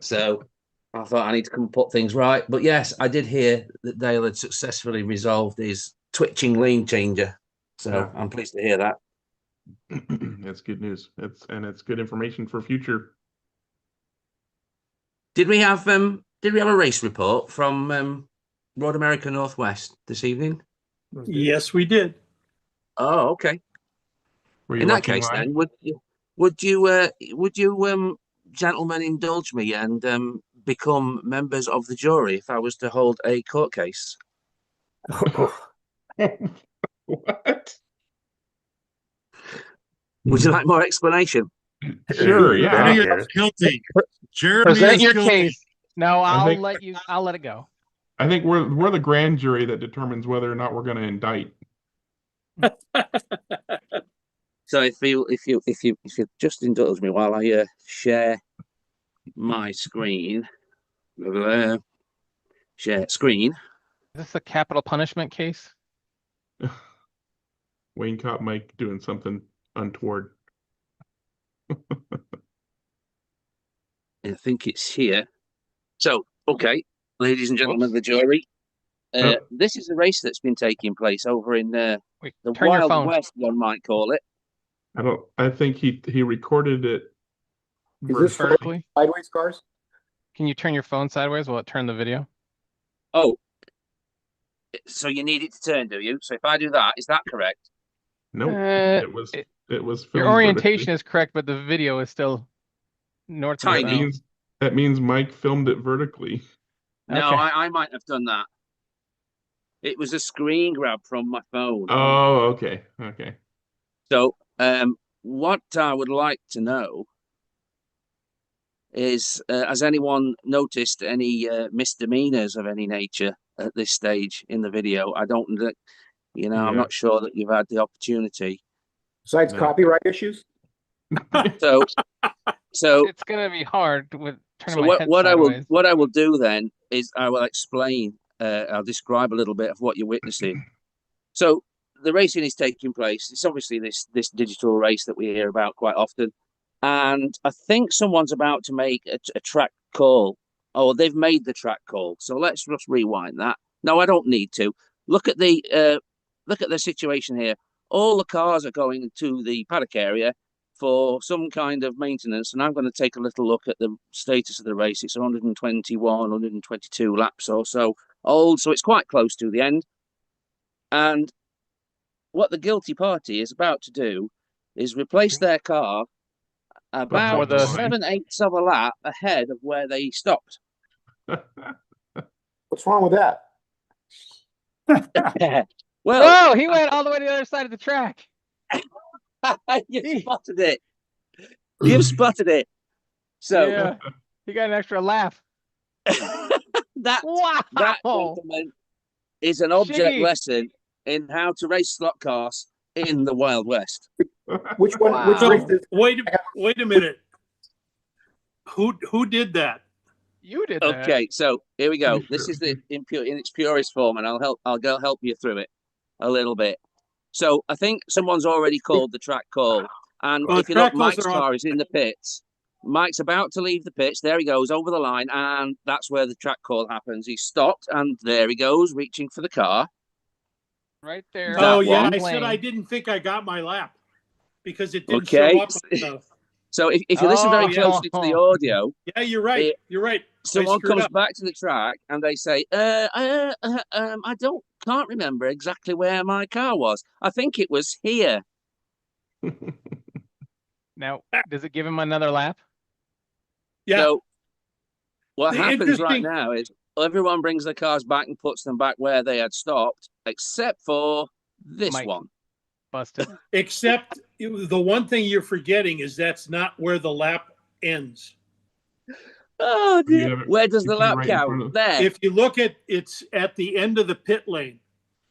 So I thought I need to come and put things right. But yes, I did hear that Dale had successfully resolved his twitching lane changer. So I'm pleased to hear that. That's good news. It's good information for future. Did we have a race report from Road America Northwest this evening? Yes, we did. Oh, okay. Were you In that watching case, live? then would you gentlemen indulge me and become members of the jury if I was to hold a court case? What? Would you like more explanation? Sure, Jeremy yeah. is guilty. Jeremy Present is your guilty. case. No, I'll think- let it go. I think we're the grand jury that determines whether or not we're going to indict. So if you just indulge me while I share my screen, share screen. Is this a capital punishment case? Wayne caught Mike doing something untoward. I think it's here. So, okay, ladies and gentlemen of the jury, this is a race that's been taking place over in the turn your Wild phone. West, one might call it. I think he recorded it Is this for vertically. sideways cars? Can you turn your phone sideways? Will it turn the video? Oh, so you need it to turn, do you? So if I do that, is that correct? No, Uh, it was Your filmed orientation vertically. is correct, but the video is still north and Tiny. south. That means Mike filmed it vertically. No, Okay. I might have done that. It was a screen grab from my phone. Oh, okay. Okay. So, what I would like to know is, has anyone noticed any misdemeanors of any nature at this stage in the video? I don't, I'm Yeah. not sure that you've had the opportunity. Besides No. copyright issues? So It's gonna be hard with turning So my head sideways. what I will do then is I will explain. I'll describe a little bit of what you're witnessing. So the racing is taking place. It's obviously this digital race that we hear about quite often, and I think someone's about to make a track call. Oh, they've made the track call. So let's just rewind that. No, I don't need to. Look at the situation here. All the cars are going to the paddock area for some kind of maintenance, and I'm going to take a little look at the status of the race. It's 121, 122 laps or so old, so it's quite close to the end. And what the guilty party is about to do is replace their car about the 7/8 of a lap ahead of where they stopped. What's wrong with that? Well, Whoa, he went all the way to the other side of the track. you spotted it. You've spotted it. So Yeah, he got an extra laugh. that Wow. gentleman, is an object Shiggy. lesson in how to race slot cars in the Wild West. Which one? Wow. Which So, race is? wait a minute. Who did that? You did that. Okay, so here we go. Pretty This sure. is in its purest form, and I'll help you through it a little bit. So I think someone's already called the track call, and Well, if you look, track calls Mike's are on- car is in the pits. Mike's about to leave the pits. There he goes over the line, and that's where the track call happens. He's stopped, and there he goes, reaching for the car. Right there. That Oh yeah, one. I said I didn't think I got my lap because it didn't Okay. show up. Enough. So if you listen very Oh, closely to the oh. audio, Yeah, you're right. It- You're right. someone screwed comes up. back to the track and they say, I can't remember exactly where my car was. I think it was here. Now, does it give him another lap? Yeah. So what The happens right interesting- now is everyone brings their cars back and puts them back where they had stopped, except for this Mike. one. Busted. Except the one thing you're forgetting is that's not where the lap ends. Oh You dear. have it- Where does you the put it lap right in front count? of- There. If you look at it's at the end of the pit lane.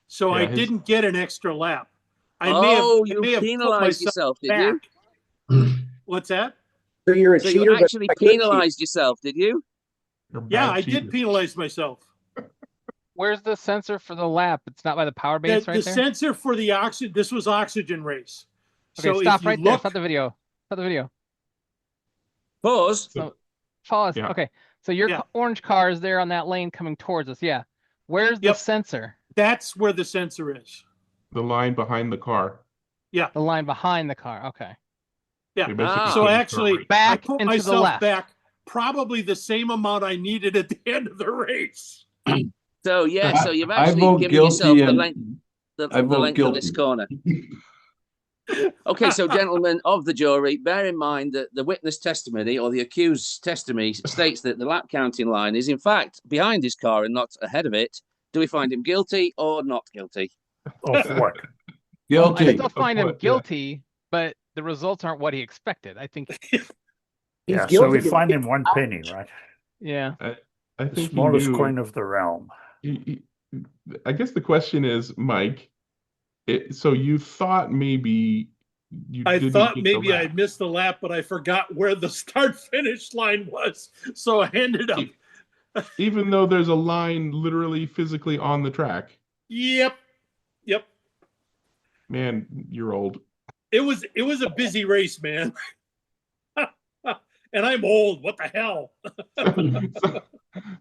So I Yeah, his- didn't get an extra lap. I you may have put penalized myself yourself, did you? back. What's that? So you're a So cheater, you but actually a good cheater. penalized yourself, did you? You're a Yeah, bad I cheater. did penalize myself. Where's the sensor for the lap? It's not by the power The, base right the there? sensor for the oxygen, this was oxygen race. Okay, So stop if you right there. look, Stop the video. Stop the video. Pause. So, pause. Yeah. Okay, so your Yeah. orange car is there on that lane coming towards us. Yeah. Where's the Yep. sensor? that's where the sensor is. The line behind the car. The line behind the car. Okay. Yeah. They basically Ah. So put the car actually, right- Back I put into the myself left. back probably the same amount I needed at the end of the race. So yeah, so you've I actually vote given yourself guilty the and length, I the vote length of this guilty. corner. Okay, so gentlemen of the jury, bear in mind that the witness testimony or the accused testimony states that the lap counting line is in fact behind his car and not ahead of it. Do we find him guilty or not guilty? Of what? I Guilty. still find him what? Yeah. guilty, but the results aren't what he expected. I think. He's Yeah, so guilty we because find he- him 1 penny, right? Yeah. I The think he smallest knew. coin of the realm. I guess the question is, Mike, so you thought maybe you I didn't thought get the maybe I lap. missed the lap, but I forgot where the start finish line was. So I ended up, Even though there's a line literally physically on the track. yep. Man, you're old. It was a busy race, man. And I'm old. What the hell?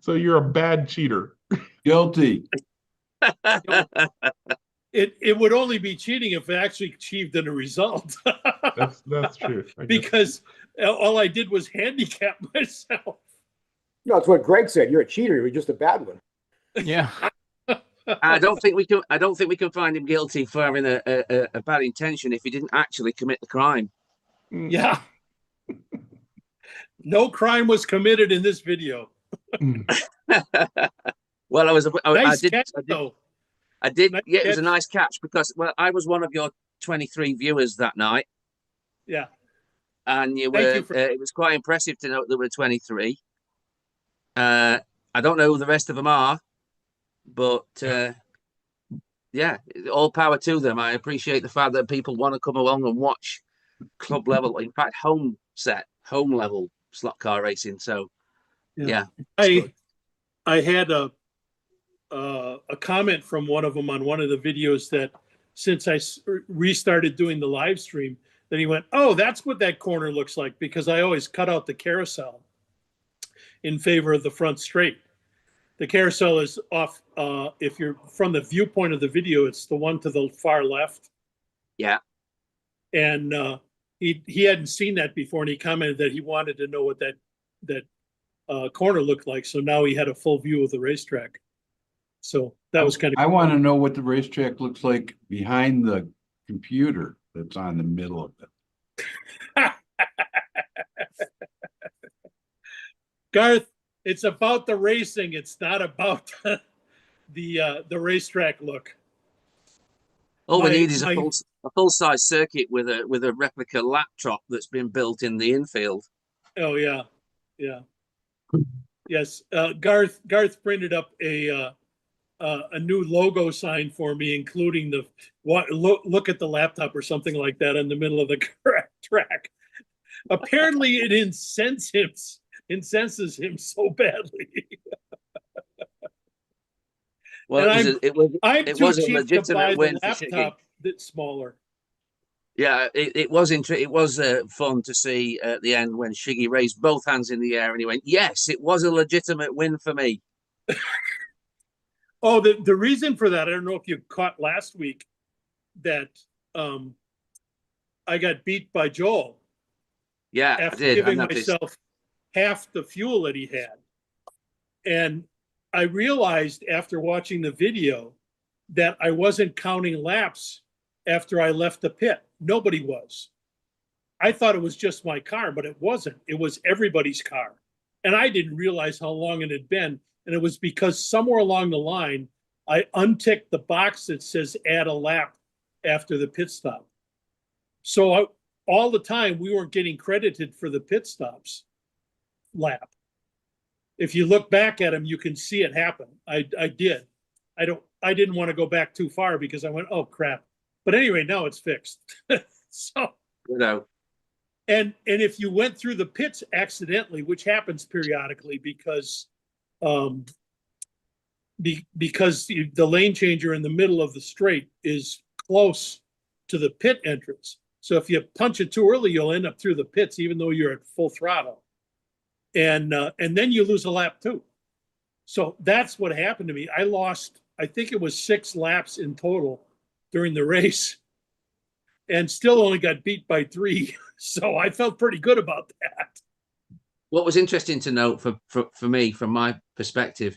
So you're a bad cheater. Guilty. It would only be cheating if it actually achieved a result. That's true. I guess. Because all I did was handicap myself. No, it's what Greg said. You're a cheater. You're just a bad one. Yeah. I don't think we can find him guilty for having a bad intention if he didn't actually commit the crime. Yeah. No crime was committed in this video. Well, Nice catch, though. I did. Nice Yeah, it was a catch. nice catch because I was one of your 23 viewers that night, Yeah. and you Thank were. you for- It was quite impressive to know there were 23. I don't know who the rest of them are, but yeah, all power to them. I appreciate the fact that people want to come along and watch club level, in fact, home level slot car racing. So Yeah. I had a comment from one of them on one of the videos that since I restarted doing the live stream, that he went, "Oh, that's what that corner looks like," because I always cut out the carousel in favor of the front straight. The carousel is off. If you're from the viewpoint of the video, it's the one to the far left. Yeah. And he hadn't seen that before, and he commented that he wanted to know what that corner looked like. So now he had a full view of the racetrack. So that was kind of. I want to know what the racetrack looks like behind the computer that's on the middle of it. Garth, it's about the racing. It's not about the racetrack look. All we need is a full size circuit with a replica laptop that's been built in the infield. Oh yeah, yeah, yes. Garth printed up a new logo sign for me, including the look at the laptop or something like that in the middle of the track. Apparently, it incenses him so badly. Well, it was a legitimate win for Shiggy. That's smaller. Yeah, it was fun to see at the end when Shiggy raised both hands in the air and he went, "Yes, it was a legitimate win for me." Oh, the reason for that, I don't know if you caught last week that I got beat by Joel. Yeah, after I did. giving myself half the fuel that he had. And I realized after watching the video that I wasn't counting laps after I left the pit. Nobody was. I thought it was just my car, but it wasn't. It was everybody's car. And I didn't realize how long it had been. And it was because somewhere along the line, I unticked the box that says add a lap after the pit stop. So all the time, we weren't getting credited for the pit stops lap. If you look back at them, you can see it happen. I did. I didn't want to go back too far because I went, oh crap. But anyway, now it's fixed. So and if you went through the pits accidentally, which happens periodically because the lane changer in the middle of the straight is close to the pit entrance. So if you punch it too early, you'll end up through the pits, even though you're at full throttle. And then you lose a lap too. So that's what happened to me. I lost, I think it was 6 laps in total during the race and still only got beat by 3. So I felt pretty good about that. What was interesting to note for me, from my perspective,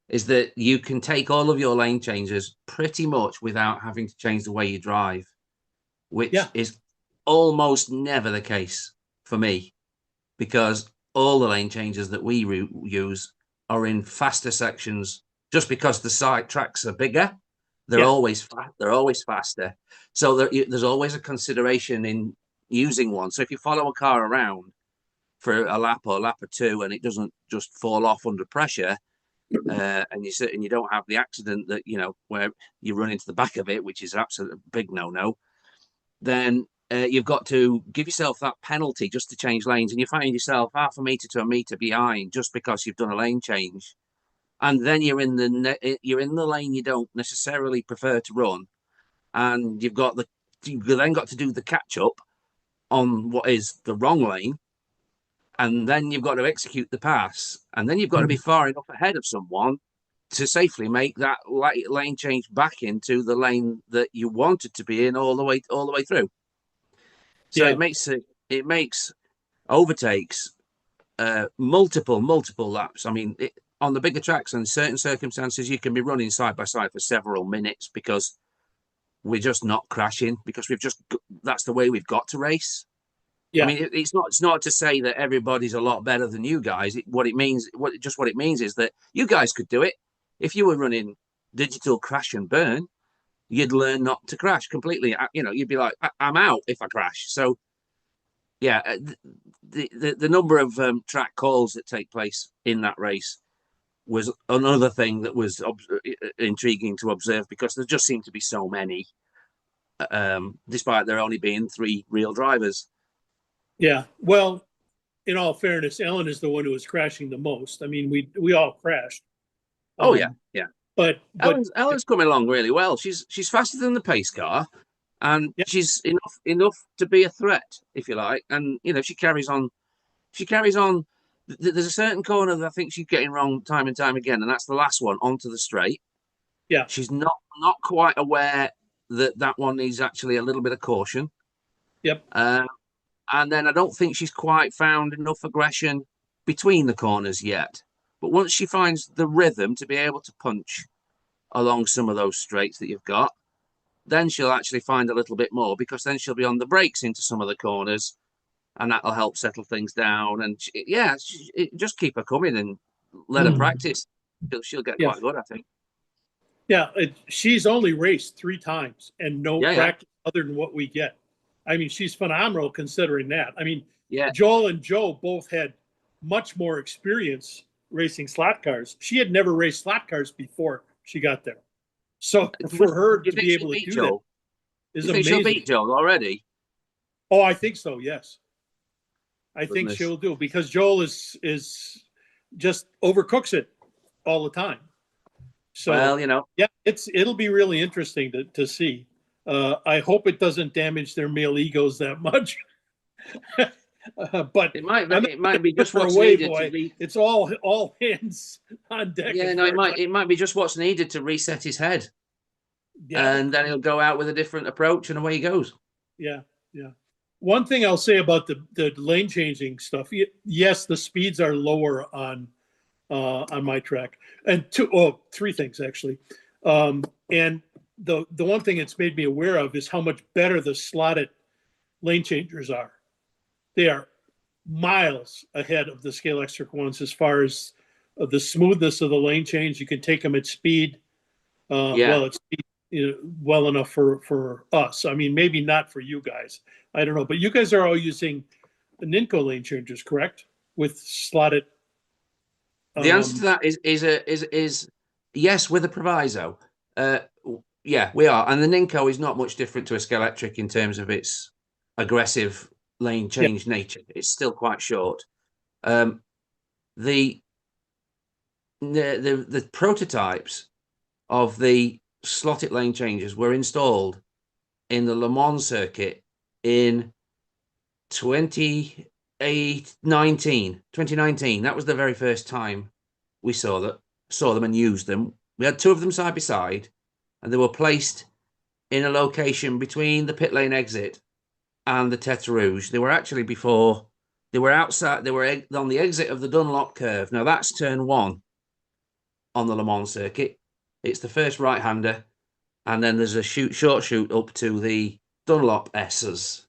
is that you can take all of your lane changes pretty much without having to change the way you drive, which is almost never the case for me, because all the lane changes that we use are in faster sections. Just because the side tracks are bigger, they're always faster. So there's always a consideration in using one. So if you follow a car around for a lap or two and it doesn't just fall off under pressure, and you don't have the accident that, you know, where you run into the back of it, which is an absolute big no-no, then you've got to give yourself that penalty just to change lanes, and you find yourself half a meter to a meter behind just because you've done a lane change, and then you're in the lane you don't necessarily prefer to run, and you've then got to do the catch up on what is the wrong lane, and then you've got to execute the pass, and then you've got to be far enough ahead of someone to safely make that lane change back into the lane that you wanted to be in all the way through. So it makes overtakes multiple laps. I mean, on the bigger tracks and certain circumstances, you can be running side by side for several minutes because we're just not crashing, because that's the way we've got to race. Yeah. I mean, it's not to say that everybody's a lot better than you guys. What it means is that you guys could do it. If you were running digital crash and burn, you'd learn not to crash completely. You know, you'd be like, I'm out if I crash. So, yeah, the number of track calls that take place in that race was another thing that was intriguing to observe, because there just seemed to be so many, despite there only being 3 real drivers. Yeah, well, in all fairness, Ellen is the one who was crashing the most. I mean, we all crashed. Oh yeah, yeah. But Ellen's coming along really well. She's faster than the pace car, and yeah. she's enough to be a threat, if you like. And you know, if she carries on. There's a certain corner that I think she's getting wrong time and time again, and that's the last one onto the straight. Yeah, she's not quite aware that one needs actually a little bit of caution. Yep. And then I don't think she's quite found enough aggression between the corners yet. But once she finds the rhythm to be able to punch along some of those straights that you've got, then she'll actually find a little bit more, because then she'll be on the brakes into some of the corners, and that'll help settle things down. And just keep her coming and let her practice. She'll get quite good, I think. Yeah, she's only raced 3 times and no practice other than what we get. I mean, she's phenomenal considering that. I mean, Joel and Joe both had much more experience racing slot cars. She had never raced slot cars before she got there. So for her to be able to do that is amazing. She'll beat Joel already? Oh, I think so, yes. I think she'll do, because Joel is just overcooks it all the time. So, well, you know, yeah, it'll be really interesting to see. I hope it doesn't damage their male egos that much. But it might be just what's needed. It's all hands on deck. Yeah, no, it might be just what's needed to reset his head. Yeah. And then he'll go out with a different approach, and away he goes. Yeah, yeah. One thing I'll say about the lane changing stuff, yes, the speeds are lower on my track, and 3 things actually. And the one thing it's made me aware of is how much better the slotted lane changers are. They are miles ahead of the Scalextric ones as far as the smoothness of the lane change. You can take them at speed. Well, it's well enough for us. I mean, maybe not for you guys. I don't know, but you guys are all using the Ninco lane changers, correct? With slotted. The answer to that is yes, with a proviso. Yeah, we are, and the Ninco is not much different to a Scalextric in terms of its aggressive lane change nature. It's still quite short. The prototypes of the slotted lane changes were installed in the Le Mans circuit in 2019. That was the very first time we saw them and used them. We had 2 of them side by side, and they were placed in a location between the pit lane exit and the Tête Rouge. They were actually they were outside, they were on the exit of the Dunlop curve. Now that's turn 1 on the Le Mans circuit. It's the first right-hander, and then there's a short shoot up to the Dunlop S's.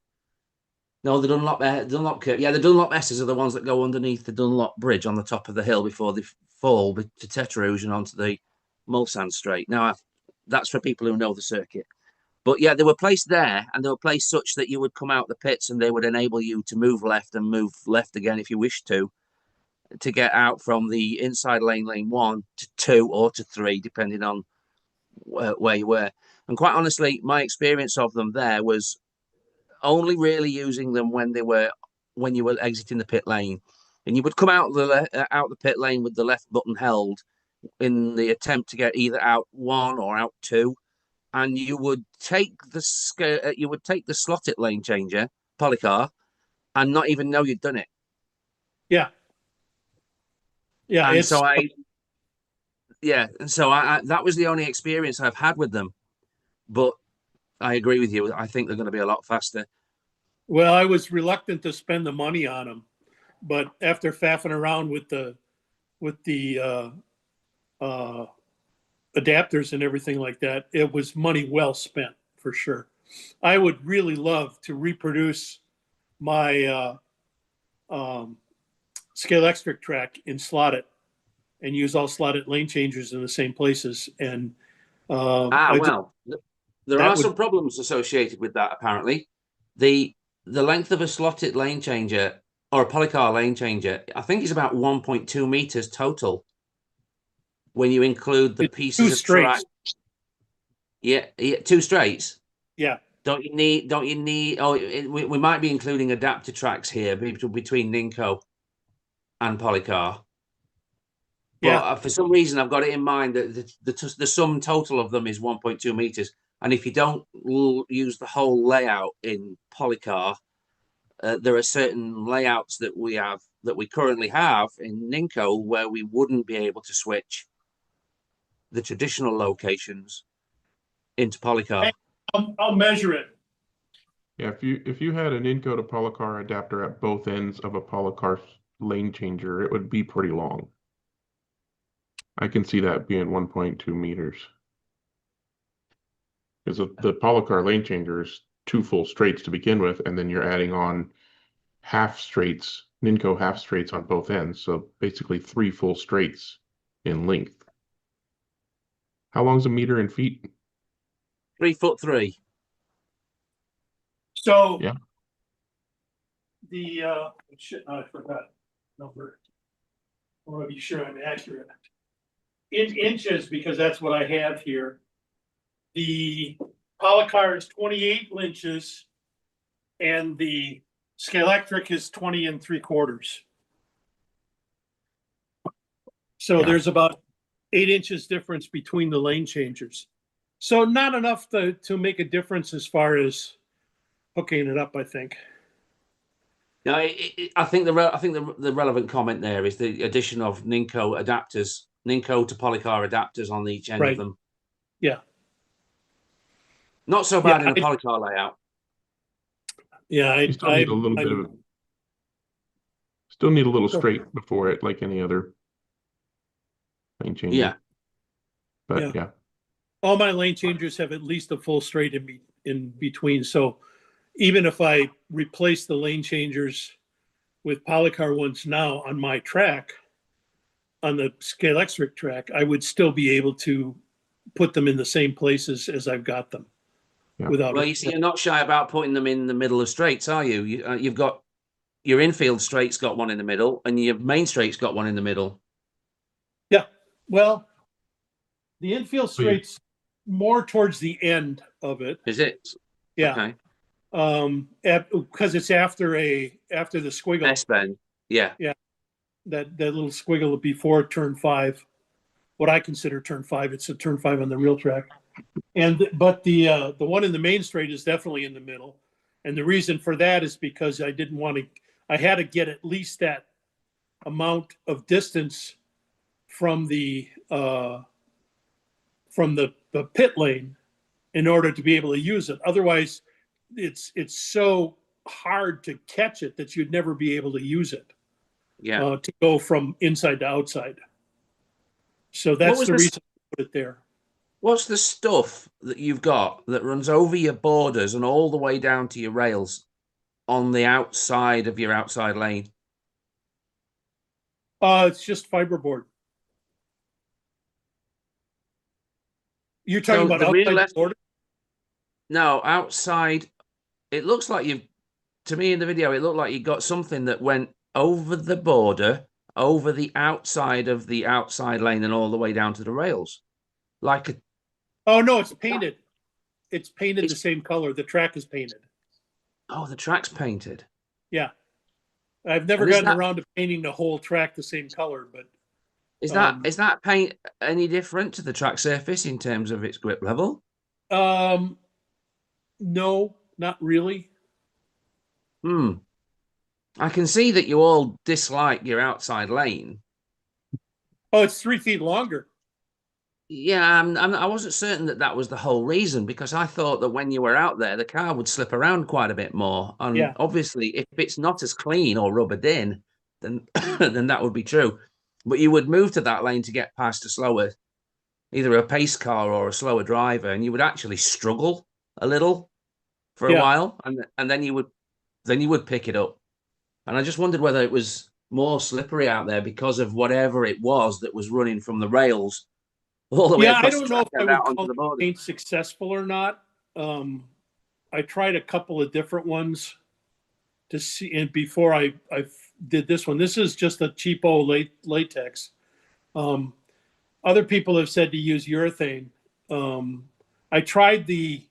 No, the Dunlop curve. Yeah, the Dunlop S's are the ones that go underneath the Dunlop bridge on the top of the hill before they fall to Tête Rouge and onto the Mulsanne straight. Now, that's for people who know the circuit. But yeah, they were placed there, and they were placed such that you would come out the pits and they would enable you to move left and move left again if you wished to get out from the inside lane 1 to 2 or to 3, depending on where you were. And quite honestly, my experience of them there was only really using them when you were exiting the pit lane, and you would come out the pit lane with the left button held in the attempt to get either out 1 or out 2, and you would take the slotted lane changer polycar and not even know you'd done it. Yeah. Yeah. And so that was the only experience I've had with them. But I agree with you. I think they're going to be a lot faster. Well, I was reluctant to spend the money on them, but after faffing around with the adapters and everything like that, it was money well spent for sure. I would really love to reproduce my Scalextric track in slotted and use all slotted lane changers in the same places. And there are some problems associated with that. Apparently, the length of a slotted lane changer or a polycar lane changer, I think, is about 1.2 meters total. When you include the pieces of track. Yeah, 2 straights. Yeah. Don't you need, oh, we might be including adapter tracks here between Ninco and Polycar. But Yeah. for some reason, I've got it in mind that the sum total of them is 1.2 meters. And if you don't use the whole layout in Polycar, there are certain layouts that we currently have in Ninco where we wouldn't be able to switch the traditional locations into Polycar. I'll measure it. Yeah, if you had an Inco to Polycar adapter at both ends of a Polycar lane changer, it would be pretty long. I can see that being 1.2 meters. Because the Polycar lane changer is 2 full straights to begin with, and then you're adding on half straights, Ninco half straights on both ends. So basically 3 full straights in length. How long's a meter in feet? 3'3". So Yeah. the shit, I forgot number. I want to be sure I'm accurate. In inches, because that's what I have here. The Polycar is 28 inches, and the Scalextric is 20 3/4. So Yeah. there's about 8 inches difference between the lane changers. So not enough to make a difference as far as hooking it up, I think. No, I think the relevant comment there is the addition of Ninco adapters, Ninco to Polycar adapters on each end Right. of them. Yeah. Not so bad Yeah, in the Polycar layout. Yeah, You still need a little bit of still need a little Go. straight before it, like any other lane changer. Yeah. But yeah. All my lane changers have at least a full straight in between. So even if I replace the lane changers with Polycar ones now on my track, on the Scalextric track, I would still be able to put them in the same places as I've got them. Yeah. Without Well, you see, you're not shy about putting them in the middle of straights, are you? You've got your infield straight's got one in the middle, and your main straight's got one in the middle. Yeah. Well, the infield So you- straight's more towards the end of it. Is it? Yeah. Okay. Because it's after the squiggle. S-bend. Yeah. That little squiggle before turn 5, what I consider turn 5. It's a turn 5 on the real track, but the one in the main straight is definitely in the middle, and the reason for that is because I didn't want to. I had to get at least that amount of distance from the pit lane in order to be able to use it. Otherwise, it's so hard to catch it that you'd never be able to use it. Yeah. To go from inside to outside. So that's the reason I put it there. What's the stuff that you've got that runs over your borders and all the way down to your rails on the outside of your outside lane? It's just fiberboard. You're talking about outside the border? No, outside. It looks like to me in the video, it looked like you got something that went over the border, over the outside of the outside lane and all the way down to the rails. Like a... Oh, no, it's painted. It's painted the same color. The track is painted. Oh, the track's painted. Yeah. I've never gotten around to painting the whole track the same color, but... Is that paint any different to the track surface in terms of its grip level? No, not really. I can see that you all dislike your outside lane. Oh, it's 3 feet longer. Yeah, I wasn't certain that was the whole reason, because I thought that when you were out there, the car would slip around quite a bit more. And obviously, if it's not as clean or rubbered in, then then that would be true. But you would move to that lane to get past either a pace car or a slower driver, and you would actually struggle a little for a while, and then you would pick it up. And I just wondered whether it was more slippery out there because of whatever it was that was running from the rails all the way across I don't know if I would call the paint successful or not. I tried a couple of different ones to see, and before I did this one, this is just a cheapo latex. Other people have said to use urethane. I tried the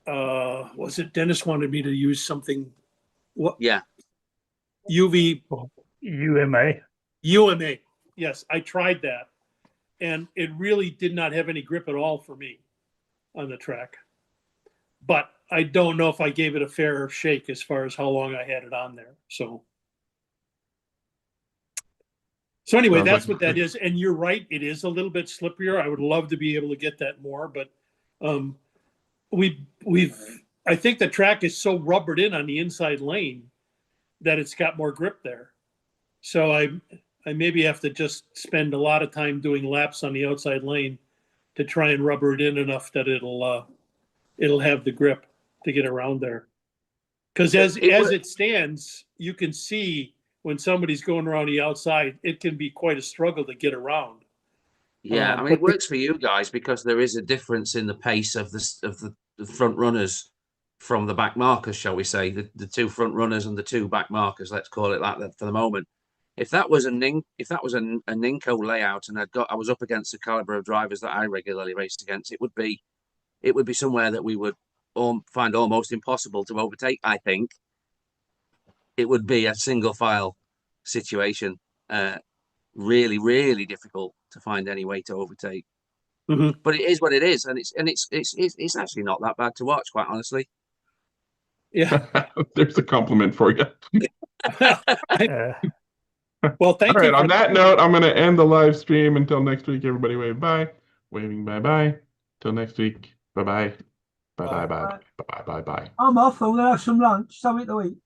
was it Dennis wanted me to use something? What? Yeah. UV UMA. UMA. Yes, I tried that, and it really did not have any grip at all for me on the track. But I don't know if I gave it a fair shake as far as how long I had it on there. So anyway, Sounds that's like what that is. And you're right, it is a little bit slipperier. I would love to be able to get that more, but I think the track is so rubbered in on the inside lane that it's got more grip there. So I maybe have to just spend a lot of time doing laps on the outside lane to try and rubber it in enough that it'll have the grip to get around there. Because as it stands, you can see when somebody's going around the outside, it can be quite a struggle to get around. Yeah, I mean, it works for you guys because there is a difference in the pace of the front runners from the back markers, shall we say, the two front runners and the two back markers. Let's call it that for the moment. If that was a Ninko layout, and I was up against the caliber of drivers that I regularly raced against, it would be somewhere that we would find almost impossible to overtake. I think it would be a single file situation. Really, really difficult to find any way to overtake. Mm-hmm. But it is what it is, and it's actually not that bad to watch, quite honestly. Yeah, there's a compliment for you. Well, thank All you. right, on that note, I'm going to end the live stream until next week. Everybody wave bye. Waving bye-bye. Till next week. Bye-bye. Bye-bye. Bye-bye. Bye-bye. Bye-bye. I'm off. I'm going to have some lunch, something to eat.